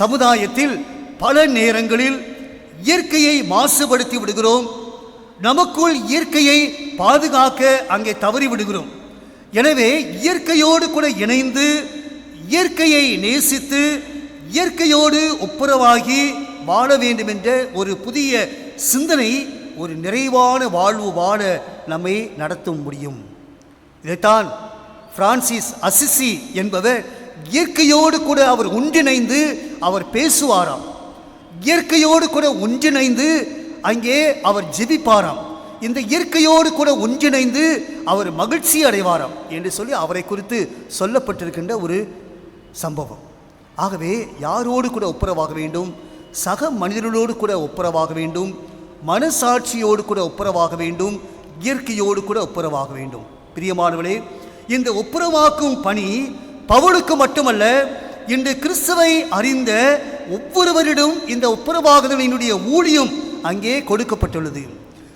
சமுதாயத்தில் பல நேரங்களில் இயற்கையை மாசுபடுத்தி விடுகிறோம். நமக்குள் இயற்கையை பாதுகாக்க அங்கே தவறி விடுகிறோம். எனவே இயற்கையோடு கூட இணைந்து இயற்கையை நேசித்து இயற்கையோடு ஒப்புரவாகி வாழ வேண்டும் என்ற ஒரு புதிய சிந்தனை ஒரு நிறைவான வாழ்வு வாழ நம்மை நடத்த முடியும். இதைத்தான் பிரான்சிஸ் அசிசி என்பவர் இயற்கையோடு கூட அவர் ஒன்றிணைந்து அவர் பேசுவாராம். இயற்கையோடு கூட ஒன்றிணைந்து அங்கே அவர் ஜெபிப்பாராம். இந்த இயற்கையோடு கூட ஒன்றிணைந்து அவர் மகிழ்ச்சி அடைவாராம் என்று சொல்லி அவரை குறித்து சொல்லப்பட்டிருக்கின்ற ஒரு சம்பவம். ஆகவே யாரோடு கூட ஒப்புரவாக வேண்டும்? சக மனிதர்களோடு கூட ஒப்புரவாக வேண்டும். மனசாட்சியோடு கூட ஒப்புரவாக வேண்டும். இயற்கையோடு கூட ஒப்புரவாக வேண்டும். பிரியமானவர்களே, இந்த ஒப்புரவாக்கும் பணி பவுலுக்கு மட்டுமல்ல, இன்று கிறிஸ்துவை அறிந்த ஒவ்வொருவரிடம் இந்த ஒப்புரவாகுதலினுடைய ஊழியம் அங்கே கொடுக்கப்பட்டுள்ளது.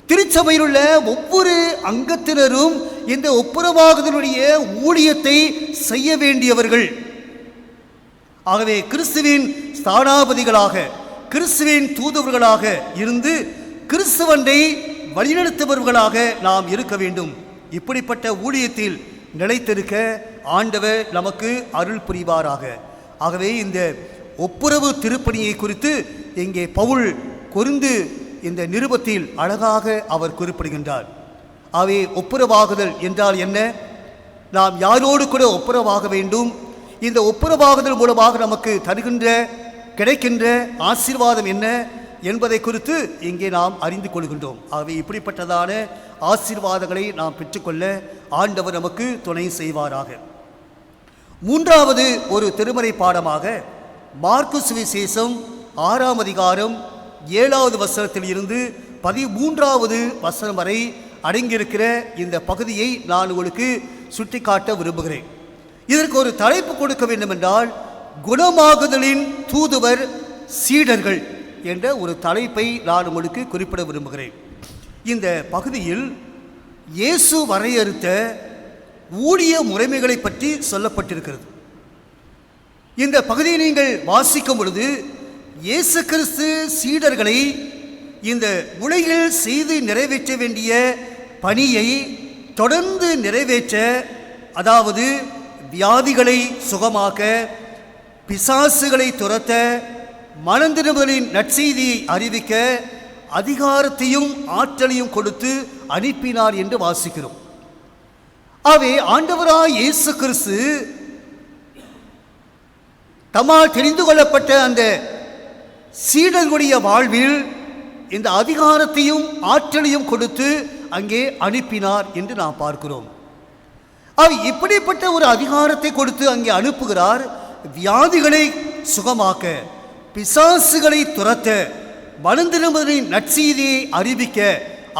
திருச்சபையில் உள்ள ஒவ்வொரு அங்கத்தினரும் இந்த ஒப்புரவாகுதலுடைய ஊழியத்தை செய்ய வேண்டியவர்கள். ஆகவே கிறிஸ்துவின் ஸ்தானாபதிகளாக, கிறிஸ்துவின் தூதுவர்களாக இருந்து கிறிஸ்துவனை வழிநடத்துபவர்களாக நாம் இருக்க வேண்டும். இப்படிப்பட்ட ஊழியத்தில் நிலைத்திருக்க ஆண்டவர் நமக்கு அருள் புரிவாராக. ஆகவே இந்த ஒப்புரவு திருப்பணியை குறித்து இங்கே பவுல் கொரிந்து இந்த நிருபத்தில் அழகாக அவர் குறிப்பிடுகின்றார். ஆகவே ஒப்புரவாகுதல் என்றால் என்ன? நாம் யாரோடு கூட ஒப்புரவாக வேண்டும்? இந்த ஒப்புரவாகுதல் மூலமாக நமக்கு தருகின்ற கிடைக்கின்ற ஆசீர்வாதம் என்ன என்பதை குறித்து இங்கே நாம் அறிந்து கொள்கின்றோம். ஆகவே இப்படிப்பட்டதான ஆசீர்வாதங்களை நாம் பெற்றுக்கொள்ள ஆண்டவர் நமக்கு துணை செய்வாராக. மூன்றாவது ஒரு திருமறை பாடமாக மார்க்கு சுவிசேஷம் 6ஆம் அதிகாரம் 7வது வசனத்தில் இருந்து 13வது வசனம் வரை அடங்கியிருக்கிற இந்த பகுதியை நான் உங்களுக்கு சுட்டிக்காட்ட விரும்புகிறேன். இதற்கு ஒரு தலைப்பு கொடுக்க வேண்டும் என்றால் குணமாகுதலின் தூதுவர் சீடர்கள் என்ற ஒரு தலைப்பை நான் உங்களுக்கு குறிப்பிட விரும்புகிறேன். இந்த பகுதியில் இயேசு வரையறுத்த ஊழிய முறைமைகளை பற்றி சொல்லப்பட்டிருக்கிறது. இந்த பகுதியை நீங்கள் வாசிக்கும் பொழுது இயேசு கிறிஸ்து சீடர்களை இந்த உலகில் செய்து நிறைவேற்ற வேண்டிய பணியை தொடர்ந்து நிறைவேற்ற, அதாவது வியாதிகளை சுகமாக்க, பிசாசுகளை துரத்த, மனந்திரும்பலின் நற்செய்தியை அறிவிக்க அதிகாரத்தையும் ஆற்றலையும் கொடுத்து அனுப்பினார் என்று வாசிக்கிறோம். ஆகவே ஆண்டவராய் இயேசு கிறிஸ்து தம்மால் தெரிந்து கொள்ளப்பட்ட அந்த சீடர்களுடைய வாழ்வில் இந்த அதிகாரத்தையும் ஆற்றலையும் கொடுத்து அங்கே அனுப்பினார் என்று நாம் பார்க்கிறோம். அவர் இப்படிப்பட்ட ஒரு அதிகாரத்தை கொடுத்து அங்கே அனுப்புகிறார். வியாதிகளை சுகமாக்க, பிசாசுகளை துரத்த, மனந்திரும்பலின் நற்செய்தியை அறிவிக்க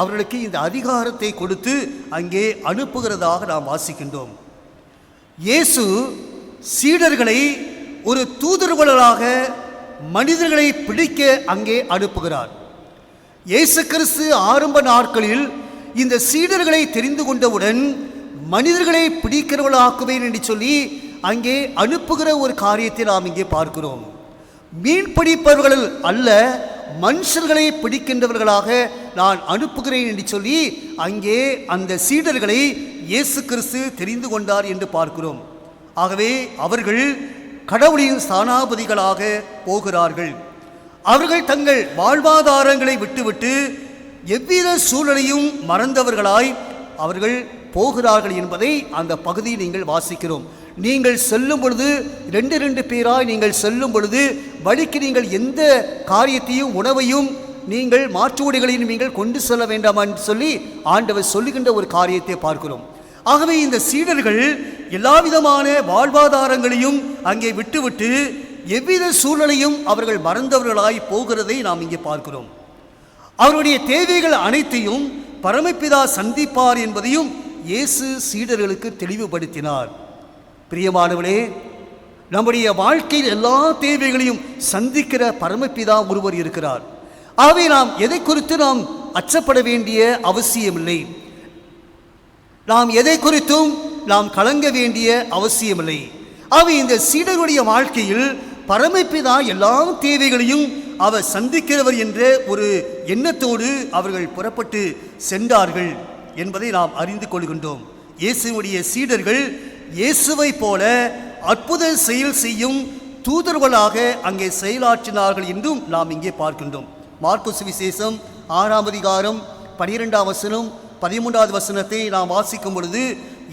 அவர்களுக்கு இந்த அதிகாரத்தை கொடுத்து அங்கே அனுப்புகிறதாக நாம் வாசிக்கின்றோம். இயேசு சீடர்களை ஒரு தூதர்களாக மனிதர்களை பிடிக்க அங்கே அனுப்புகிறார். இயேசு கிறிஸ்து ஆரம்ப நாட்களில் இந்த சீடர்களை தெரிந்து கொண்டவுடன் மனிதர்களை பிடிக்கிறவர்களாக்குவேன் என்று சொல்லி அங்கே அனுப்புகிற ஒரு காரியத்தை நாம் இங்கே பார்க்கிறோம். மீன் பிடிப்பவர்கள் அல்ல, மனுஷர்களை பிடிக்கின்றவர்களாக நான் அனுப்புகிறேன் என்று சொல்லி அங்கே அந்த சீடர்களை இயேசு கிறிஸ்து தெரிந்து கொண்டார் என்று பார்க்கிறோம். ஆகவே அவர்கள் கடவுளின் ஸ்தானாபதிகளாக போகிறார்கள். அவர்கள் தங்கள் வாழ்வாதாரங்களை விட்டுவிட்டு எவ்வித சூழலையும் மறந்தவர்களாய் அவர்கள் போகிறார்கள் என்பதை அந்த பகுதியை நீங்கள் வாசிக்கிறோம். நீங்கள் செல்லும் பொழுது 2 பேராய் நீங்கள் செல்லும் பொழுது வழிக்கு நீங்கள் எந்த காரியத்தையும் உணவையும் நீங்கள் மாற்று உடைகளையும் நீங்கள் கொண்டு செல்ல வேண்டாம் என்று சொல்லி ஆண்டவர் சொல்லுகின்ற ஒரு காரியத்தை பார்க்கிறோம். ஆகவே இந்த சீடர்கள் எல்லா விதமான வாழ்வாதாரங்களையும் அங்கே விட்டுவிட்டு எவ்வித சூழலையும் அவர்கள் மறந்தவர்களாய் போகிறதை நாம் இங்கே பார்க்கிறோம். அவருடைய தேவைகள் அனைத்தையும் பரமபிதா சந்திப்பார் என்பதையும் இயேசு சீடர்களுக்கு தெளிவுபடுத்தினார். பிரியமானவர்களே, நம்முடைய வாழ்க்கையில் எல்லா தேவைகளையும் சந்திக்கிற பரமபிதா ஒருவர் இருக்கிறார். ஆகவே நாம் எதை குறித்து நாம் அச்சப்பட வேண்டிய அவசியமில்லை. நாம் எதை குறித்தும் நாம் கலங்க வேண்டிய அவசியமில்லை. ஆகவே இந்த சீடர்களுடைய வாழ்க்கையில் பரமபிதா எல்லா தேவைகளையும் அவர் சந்திக்கிறவர் என்ற ஒரு எண்ணத்தோடு அவர்கள் புறப்பட்டு சென்றார்கள் என்பதை நாம் அறிந்து கொள்கின்றோம். இயேசுவுடைய சீடர்கள் இயேசுவை போல அற்புத செயல் செய்யும் தூதர்களாக அங்கே செயலாற்றினார்கள் என்றும் நாம் இங்கே பார்க்கின்றோம். மார்க்கு சுவிசேஷம் 6ஆம் அதிகாரம் 12ஆம் வசனம் 13வது வசனத்தை நாம் வாசிக்கும் பொழுது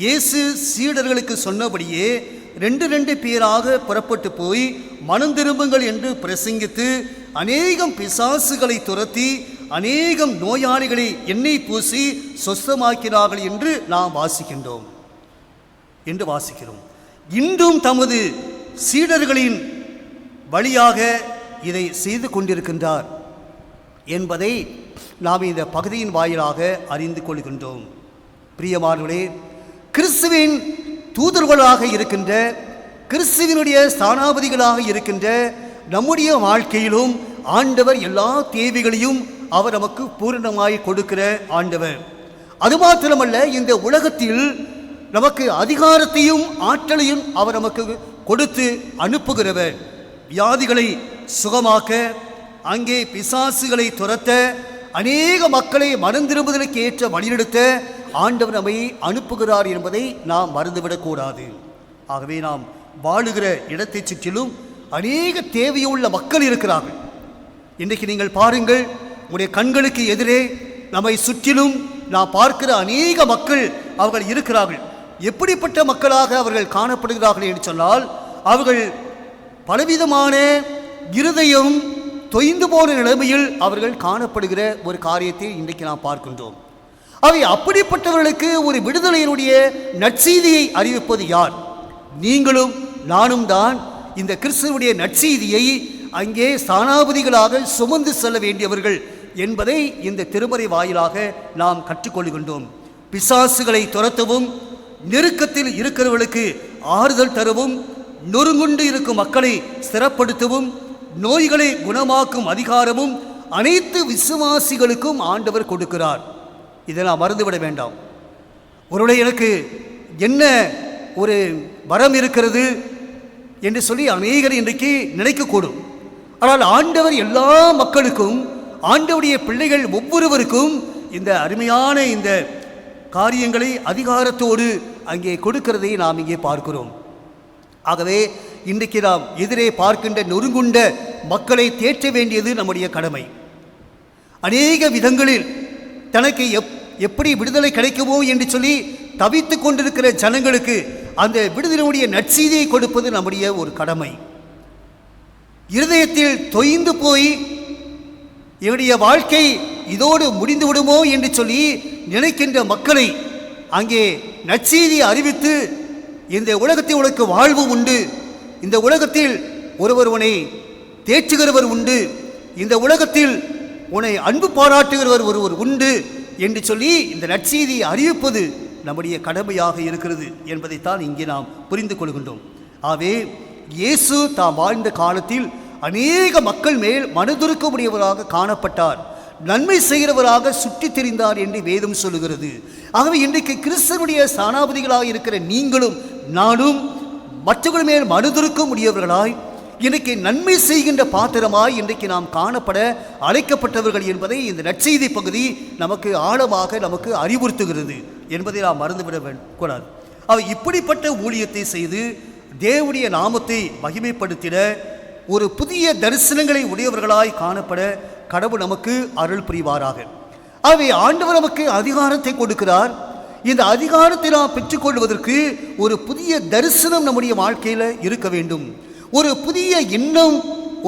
இயேசு சீடர்களுக்கு சொன்னபடியே 2 பேராக புறப்பட்டு போய் மனம் திரும்புங்கள் என்று பிரசங்கித்து அநேகம் பிசாசுகளை துரத்தி அநேகம் நோயாளிகளை எண்ணெய் பூசி சொஸ்தமாக்கிறார்கள் என்று நாம் வாசிக்கிறோம். இன்றும் தமது சீடர்களின் வழியாக இதை செய்து கொண்டிருக்கின்றார் என்பதை நாம் இந்த பகுதியின் வாயிலாக அறிந்து கொள்கின்றோம். பிரியமானவர்களே, கிறிஸ்துவின் தூதர்களாக இருக்கின்ற, கிறிஸ்துவினுடைய ஸ்தானாபதிகளாக இருக்கின்ற நம்முடைய வாழ்க்கையிலும் ஆண்டவர் எல்லா தேவைகளையும் அவர் நமக்கு பூரணமாய் கொடுக்கிற ஆண்டவர். அது மாத்திரமல்ல, இந்த உலகத்தில் நமக்கு அதிகாரத்தையும் ஆற்றலையும் அவர் நமக்கு கொடுத்து அனுப்புகிறவர். வியாதிகளை சுகமாக்க, அங்கே பிசாசுகளை துரத்த, அநேக மக்களை மனம் திரும்புதலுக்கு ஏற்ற வழிநடத்த ஆண்டவர் நம்மை அனுப்புகிறார் என்பதை நாம் மறந்துவிடக்கூடாது. ஆகவே நாம் வாழுகிற இடத்தை சுற்றிலும் அநேக தேவையுள்ள மக்கள் இருக்கிறார்கள். இன்றைக்கு நீங்கள் பாருங்கள், உங்களுடைய கண்களுக்கு எதிரே நம்மை சுற்றிலும் நாம் பார்க்கிற அநேக மக்கள் அவர்கள் இருக்கிறார்கள். எப்படிப்பட்ட மக்களாக அவர்கள் காணப்படுகிறார்கள் என்று சொன்னால், அவர்கள் பலவிதமான இருதயம் தொய்ந்து போன நிலைமையில் அவர்கள் காணப்படுகிற ஒரு காரியத்தை இன்றைக்கு நாம் பார்க்கின்றோம். அவை அப்படிப்பட்டவர்களுக்கு ஒரு விடுதலையினுடைய நற்செய்தியை அறிவிப்பது யார்? நீங்களும் நானும் தான். இந்த கிறிஸ்துவுடைய நற்செய்தியை அங்கே ஸ்தானாபதிகளாக சுமந்து செல்ல வேண்டியவர்கள் என்பதை இந்த திருமறை வாயிலாக நாம் கற்றுக்கொள்கின்றோம். பிசாசுகளை துரத்தவும், நெருக்கத்தில் இருக்கிறவர்களுக்கு ஆறுதல் தரவும், நொறுங்குண்டு இருக்கும் மக்களை ஸ்திரப்படுத்தவும் நோய்களை குணமாக்கும் அதிகாரமும் அனைத்து விசுவாசிகளுக்கும் ஆண்டவர் கொடுக்கிறார். இதை நாம் மறந்துவிட வேண்டாம். ஒருவேளை எனக்கு என்ன ஒரு வரம் இருக்கிறது என்று சொல்லி அநேகர் இன்றைக்கு நினைக்கக்கூடும். ஆனால் ஆண்டவர் எல்லா மக்களுக்கும், ஆண்டவருடைய பிள்ளைகள் ஒவ்வொருவருக்கும் இந்த அருமையான இந்த காரியங்களை அதிகாரத்தோடு அங்கே கொடுக்கிறதை நாம் இங்கே பார்க்கிறோம். ஆகவே இன்றைக்கு நாம் எதிரே பார்க்கின்ற நொறுங்குண்ட மக்களை தேற்ற வேண்டியது நம்முடைய கடமை. அநேக விதங்களில் தனக்கு எப்படி விடுதலை கிடைக்குமோ என்று சொல்லி தவித்து கொண்டிருக்கிற ஜனங்களுக்கு அந்த விடுதலையுடைய நற்செய்தியை கொடுப்பது நம்முடைய ஒரு கடமை. இருதயத்தில் தொய்ந்து போய் என்னுடைய வாழ்க்கை இதோடு முடிந்து விடுமோ என்று சொல்லி நினைக்கின்ற மக்களை அங்கே நற்செய்தியை அறிவித்து, இந்த உலகத்தில் உனக்கு வாழ்வு உண்டு, இந்த உலகத்தில் ஒருவர் உன்னை தேற்றுகிறவர் உண்டு, இந்த உலகத்தில் உன்னை அன்பு பாராட்டுகிறவர் ஒருவர் உண்டு என்று சொல்லி இந்த நற்செய்தியை அறிவிப்பது நம்முடைய கடமையாக இருக்கிறது என்பதைத்தான் இங்கே நாம் புரிந்து கொள்கின்றோம். ஆகவே இயேசு தாம் வாழ்ந்த காலத்தில் அநேக மக்கள் மேல் மனதுருக்க முடியவராக காணப்பட்டார், நன்மை செய்கிறவராக சுற்றித் திரிந்தார் என்று வேதம் சொல்லுகிறது. ஆகவே இன்றைக்கு கிறிஸ்தவனுடைய ஸ்தானாபதிகளாக இருக்கிற நீங்களும் நானும் மற்றவர்கள் மேல் மனதுருக்க முடியவர்களாய், இன்றைக்கு நன்மை செய்கின்ற பாத்திரமாய் இன்றைக்கு நாம் காணப்பட அழைக்கப்பட்டவர்கள் என்பதை இந்த நற்செய்தி பகுதி நமக்கு ஆழமாக நமக்கு அறிவுறுத்துகிறது என்பதை நாம் மறந்துவிட கூடாது. அவர் இப்படிப்பட்ட ஊழியத்தை செய்து தேவனுடைய நாமத்தை மகிமைப்படுத்திட ஒரு புதிய தரிசனங்களை உடையவர்களாய் காணப்பட கடவுள் நமக்கு அருள் புரிவாராக. ஆகவே ஆண்டவர் நமக்கு அதிகாரத்தை கொடுக்கிறார். இந்த அதிகாரத்தை நாம் பெற்றுக்கொள்வதற்கு ஒரு புதிய தரிசனம் நம்முடைய வாழ்க்கையில் இருக்க வேண்டும். ஒரு புதிய எண்ணம்,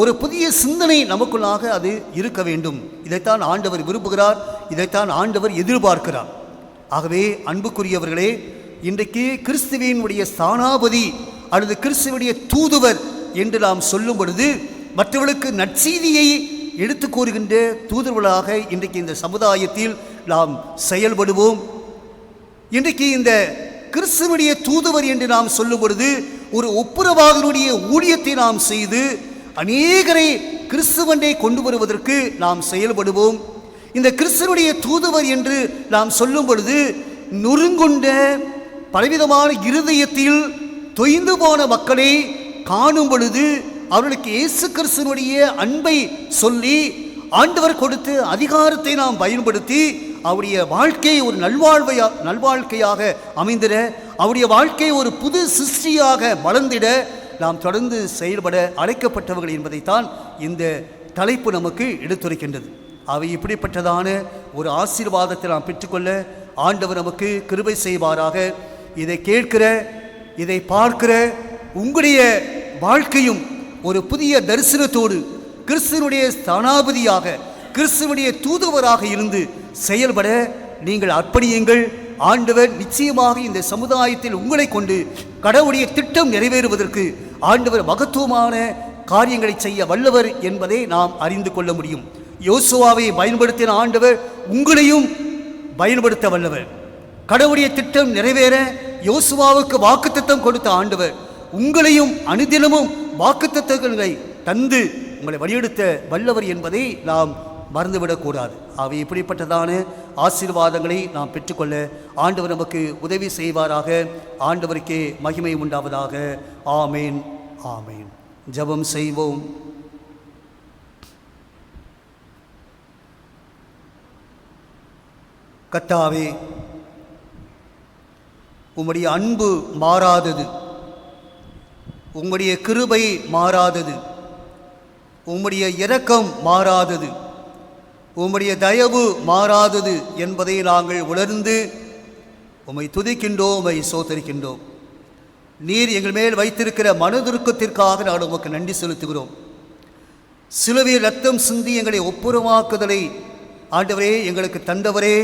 ஒரு புதிய சிந்தனை நமக்குள்ளாக அது இருக்க வேண்டும். இதைத்தான் ஆண்டவர் விரும்புகிறார், இதைத்தான் ஆண்டவர் எதிர்பார்க்கிறார். ஆகவே அன்புக்குரியவர்களே, இன்றைக்கு கிறிஸ்துவினுடைய ஸ்தானாபதி அல்லது கிறிஸ்துவனுடைய தூதுவர் என்று நாம் சொல்லும் பொழுது மற்றவர்களுக்கு நற்செய்தியை எடுத்து கூறுகின்ற தூதுவர்களாக இன்றைக்கு இந்த சமுதாயத்தில் நாம் செயல்படுவோம். இன்றைக்கு இந்த கிறிஸ்துவனுடைய தூதுவர் என்று நாம் சொல்லும் பொழுது ஒரு ஒப்புரவாளனுடைய ஊழியத்தை நாம் செய்து அநேகரை கிறிஸ்துவனை கொண்டு வருவதற்கு நாம் செயல்படுவோம். இந்த கிறிஸ்துவனுடைய தூதுவர் என்று நாம் சொல்லும் பொழுது நொறுங்குண்ட பலவிதமான இருதயத்தில் தொய்ந்து போன மக்களை காணும் பொழுது அவர்களுக்கு இயேசு கிறிஸ்துவனுடைய அன்பை சொல்லி ஆண்டவர் கொடுத்த அதிகாரத்தை நாம் பயன்படுத்தி அவருடைய வாழ்க்கையை ஒரு நல்வாழ்க்கையாக அமைந்திட, அவருடைய வாழ்க்கையை ஒரு புது சிருஷ்டியாக வளர்ந்திட நாம் தொடர்ந்து செயல்பட அழைக்கப்பட்டவர்கள் என்பதைத்தான் இந்த தலைப்பு நமக்கு எடுத்துரைக்கின்றது. அவை இப்படிப்பட்டதான ஒரு ஆசீர்வாதத்தை நாம் பெற்றுக்கொள்ள ஆண்டவர் நமக்கு கிருபை செய்வாராக. இதை கேட்கிற, இதை பார்க்கிற உங்களுடைய வாழ்க்கையும் ஒரு புதிய தரிசனத்தோடு கிறிஸ்துவனுடைய ஸ்தானாபதியாக, கிறிஸ்துவனுடைய தூதுவராக இருந்து செயல்பட நீங்கள் அர்ப்பணியுங்கள். ஆண்டவர் நிச்சயமாக இந்த சமுதாயத்தில் உங்களை கொண்டு கடவுளுடைய திட்டம் நிறைவேறுவதற்கு ஆண்டவர் மகத்துவமான காரியங்களை செய்ய வல்லவர் என்பதை நாம் அறிந்து கொள்ள முடியும். யோசுவாவை பயன்படுத்தின ஆண்டவர் உங்களையும் பயன்படுத்த வல்லவர். கடவுளுடைய திட்டம் நிறைவேற யோசுவாவுக்கு வாக்குத்தத்தம் கொடுத்த ஆண்டவர் உங்களையும் அனுதினமும் வாக்குத்தத்தங்களை தந்து உங்களை வழியெடுத்த வல்லவர் என்பதை நாம் மறந்துவிடக்கூடாது. அவை இப்படிப்பட்டதான ஆசீர்வாதங்களை நாம் பெற்றுக்கொள்ள ஆண்டவர் நமக்கு உதவி செய்வாராக. ஆண்டவருக்கே மகிமை உண்டாவதாக. ஆமேன், ஆமேன். ஜெபம் செய்வோம். கர்த்தாவே, உம்முடைய அன்பு மாறாதது, உம்முடைய கிருபை மாறாதது, உம்முடைய இரக்கம் மாறாதது, உம்முடைய தயவு மாறாதது என்பதை நாங்கள் உணர்ந்து உம்மை துதிக்கின்றோம், உம்மை சோதரிக்கின்றோம். நீர் எங்கள் மேல் வைத்திருக்கிற மனதுருக்கத்திற்காக நாங்கள் உமக்கு நன்றி செலுத்துகிறோம். சிலுவையில் ரத்தம் சிந்தி எங்களை ஒப்புரமாக்குதலை ஆண்டவரே எங்களுக்கு தந்தவரே,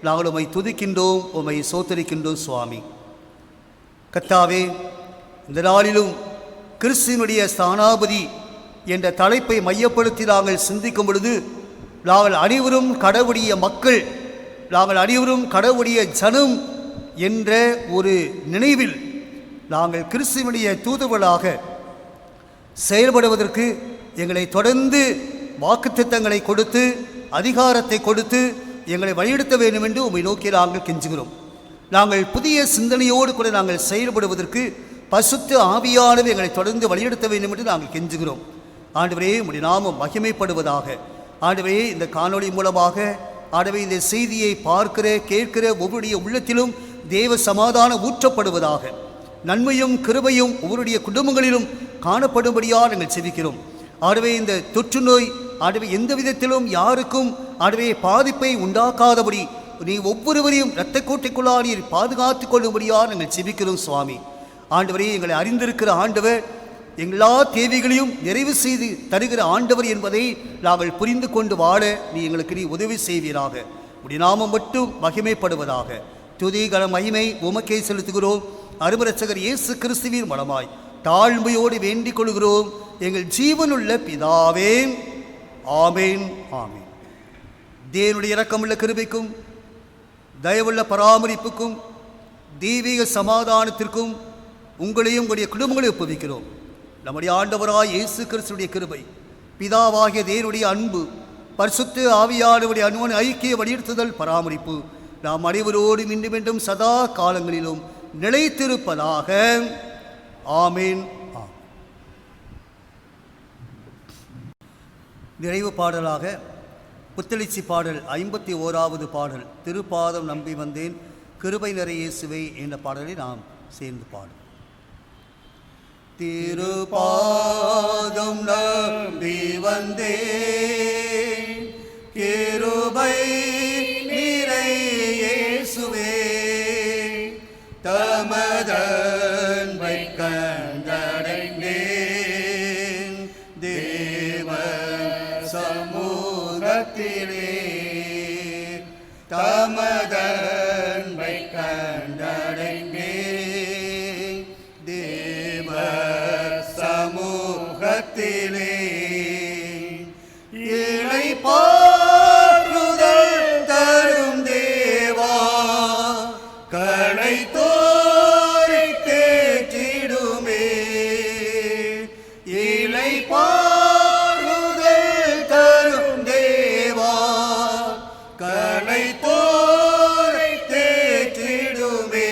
நாங்கள் உம்மை துதிக்கின்றோம், உம்மை சோதரிக்கின்றோம் சுவாமி. கர்த்தாவே, இந்த நாளிலும் கிறிஸ்துவினுடைய ஸ்தானாபதி என்ற தலைப்பை மையப்படுத்தி நாங்கள் சிந்திக்கும் பொழுது நாங்கள் அனைவரும் கடவுளுடைய மக்கள், நாங்கள் அனைவரும் கடவுளுடைய ஜனம் என்ற ஒரு நினைவில் நாங்கள் கிறிஸ்துவனுடைய தூதுவர்களாக செயல்படுவதற்கு எங்களை தொடர்ந்து வாக்குத்தத்தங்களை கொடுத்து அதிகாரத்தை கொடுத்து எங்களை வழிநடத்த வேண்டும் என்று உம்மை நோக்கி நாங்கள் கெஞ்சுகிறோம். நாங்கள் புதிய சிந்தனையோடு கூட நாங்கள் செயல்படுவதற்கு பசுத்த ஆவியானவர் எங்களை தொடர்ந்து வழிநடத்த வேண்டும் என்று நாங்கள் கெஞ்சுகிறோம். ஆண்டவரே, உம்முடைய நாமம் மகிமைப்படுவதாக. ஆண்டவரே, இந்த காணொளி மூலமாக ஆண்டவரே இந்த செய்தியை பார்க்கிற கேட்கிற ஒவ்வொருடைய உள்ளத்திலும் தேவ சமாதானம் ஊற்றப்படுவதாக. நன்மையும் கிருபையும் ஒவ்வொருடைய குடும்பங்களிலும் காணப்படும்படியாக நாங்கள் செபிக்கிறோம். ஆண்டவரே, இந்த தொற்று நோய் ஆண்டவரே எந்த விதத்திலும் யாருக்கும் ஆண்டவரே பாதிப்பை உண்டாக்காதபடி நீ ஒவ்வொருவரையும் இரத்த கோட்டைக்குள்ளாக நீர் பாதுகாத்து கொள்ளும்படியாக நாங்கள் செபிக்கிறோம். சுவாமி ஆண்டவரே, எங்களை அறிந்திருக்கிற ஆண்டவர் எல்லா தேவைகளையும் நிறைவு செய்து தருகிற ஆண்டவர் என்பதை நாங்கள் புரிந்து கொண்டு வாழ நீ உதவி செய்வீராக. உடைய நாமம் மட்டும் மகிமைப்படுவதாக. துதி கன மகிமை உமக்கே செலுத்துகிறோம். அருமரட்சகர் இயேசு கிறிஸ்துவின் மூலமாய் தாழ்மையோடு வேண்டிக் கொள்கிறோம் எங்கள் ஜீவனுள்ள பிதாவே. ஆமேன், ஆமேன். தேவனுடைய இரக்கமுள்ள கிருபைக்கும் தயவுள்ள பராமரிப்புக்கும் தெய்வீக சமாதானத்திற்கும் உங்களையும் உங்களுடைய குடும்பங்களையும் ஒப்புவிக்கிறோம். நம்முடைய ஆண்டவராய் இயேசு கிறிஸ்துடைய கிருபை, பிதாவாகிய தேவனுடைய அன்பு, பரிசுத்த ஆவியானவருடைய அன்பு ஐக்கிய வலியுறுத்துதல் பராமரிப்பு நாம் அனைவரோடும் மீண்டும் மீண்டும் சதா காலங்களிலும் நிலைத்திருப்பதாக. ஆமேன். நிறைவு பாடலாக புத்தளிச்சி பாடல் 51வது பாடல், திருப்பாதம் நம்பி வந்தேன் கிருபை நிறை இயேசுவே என்ற பாடலை நாம் சேர்ந்து பாடும். திருப்பாதம் நம்பி வந்தேன் கிருபை நிறை இயேசுவே, தமதன்பை கண்டடைந்தேன் தேவ சமூகத்திலே, தமதன்பை கண்டடைந்தேன் தேவ சமூகத்திலே. இளை பாருதல் தரும் தேவா, கடை தோரை தேற்றிடுமே. இளை பாருதல் தரும் தேவா, கடை தோரை தேற்றிடுமே.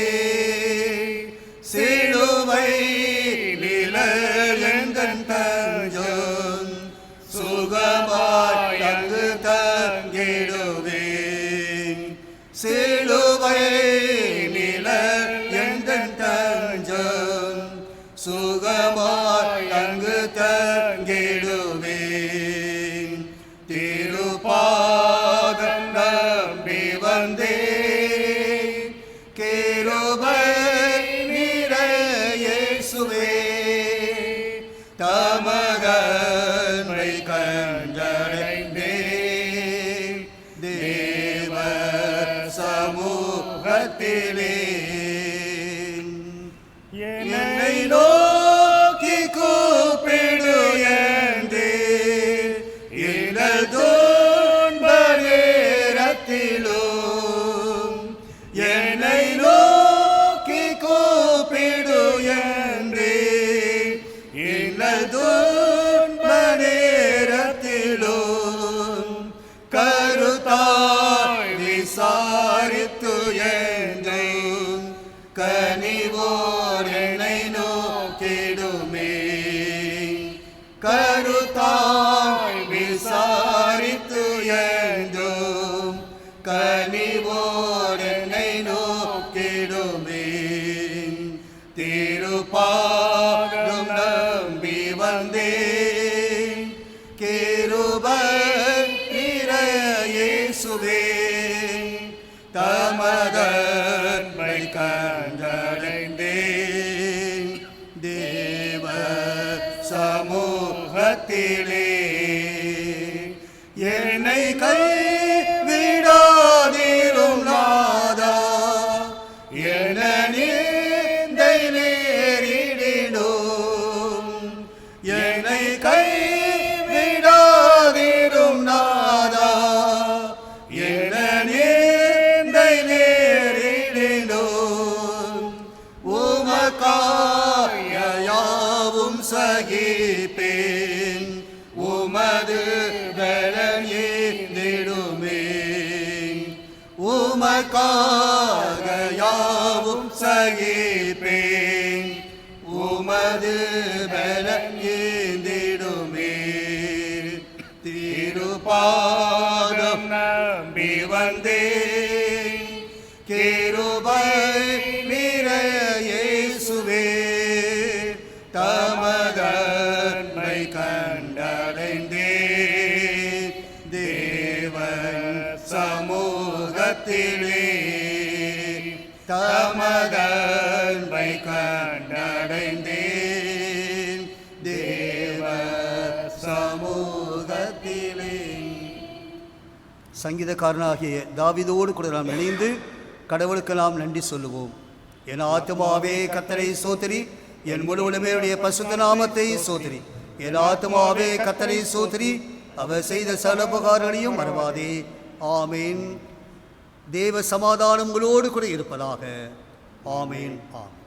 சிலுவை நிழலெந்தன் தஞ்சம், சுகமாய் அங்கு தங்கிடுவேன். சிலுவை நிழலெந்தன் தஞ்சம், சுகமாய் அங்கு தங்கிடுவேன். திருப்பாதம் நம்பி வந்தேன் கிருபை நிறை இயேசுவே, தமதன்பை கண்டடைந்தேன் தேவ சமூகத்திலே. என்னை நோக்கி கூப்பிடு என்று துன்ப நேரத்திலும், என்னை நோக்கி கூப்பிடு என்று துன்ப நேரத்திலும், கருத்தாய் விசாரித்து என்றும் கனிவோர் என்னை நோக்கிடுமே. கருத்தாய் விசாரித்து என்றும் கனிவோர் என்னை நோக்கிடுமே. திருப்பாதம் நம்பி வந்தேன் கிருபை நிறை இயேசுவே, தமதன்பை கண்டடைந்தேன் தேவ சமூகத்திலே. என்னை கைவிடாதிரும் நாதா, என நிந்தை நேரிடினும். என்னை கைவிடாதிரும் நாதா, என நிந்தை நேரிடினும். உமக்கா சகிப்பேன் உமது பலன் ஏந்திடுமே உமக்காக யாவும் சகிப்பேன் உமது பலன் ஏந்திடுமே திருப்பாதம் நம்பி வந்தேன் கிருபை நிறைய இயேசுவே தமதன்மை கண்டடைந்தேன் தேவன் சமூகத்திலே தமதன்மை கண்டடைந்தேன் தேவ சமூகத்திலே. சங்கீதக்காரனாகிய தாவீதோடு கூட நாம் இணைந்து கடவுளுக்கு நாம் நன்றி சொல்லுவோம். என் ஆத்துமாவே கர்த்தரை சோதரி, என் முழுவதுமே பசுத்த நாமத்தை சோதரி. என் ஆத்துமாவே கர்த்தரை சோதரி, அவர் செய்த சகல மறவாதே. ஆமேன். தேவ சமாதானம் உங்களோடு கூட இருப்பதாக. ஆமேன். ஆம்.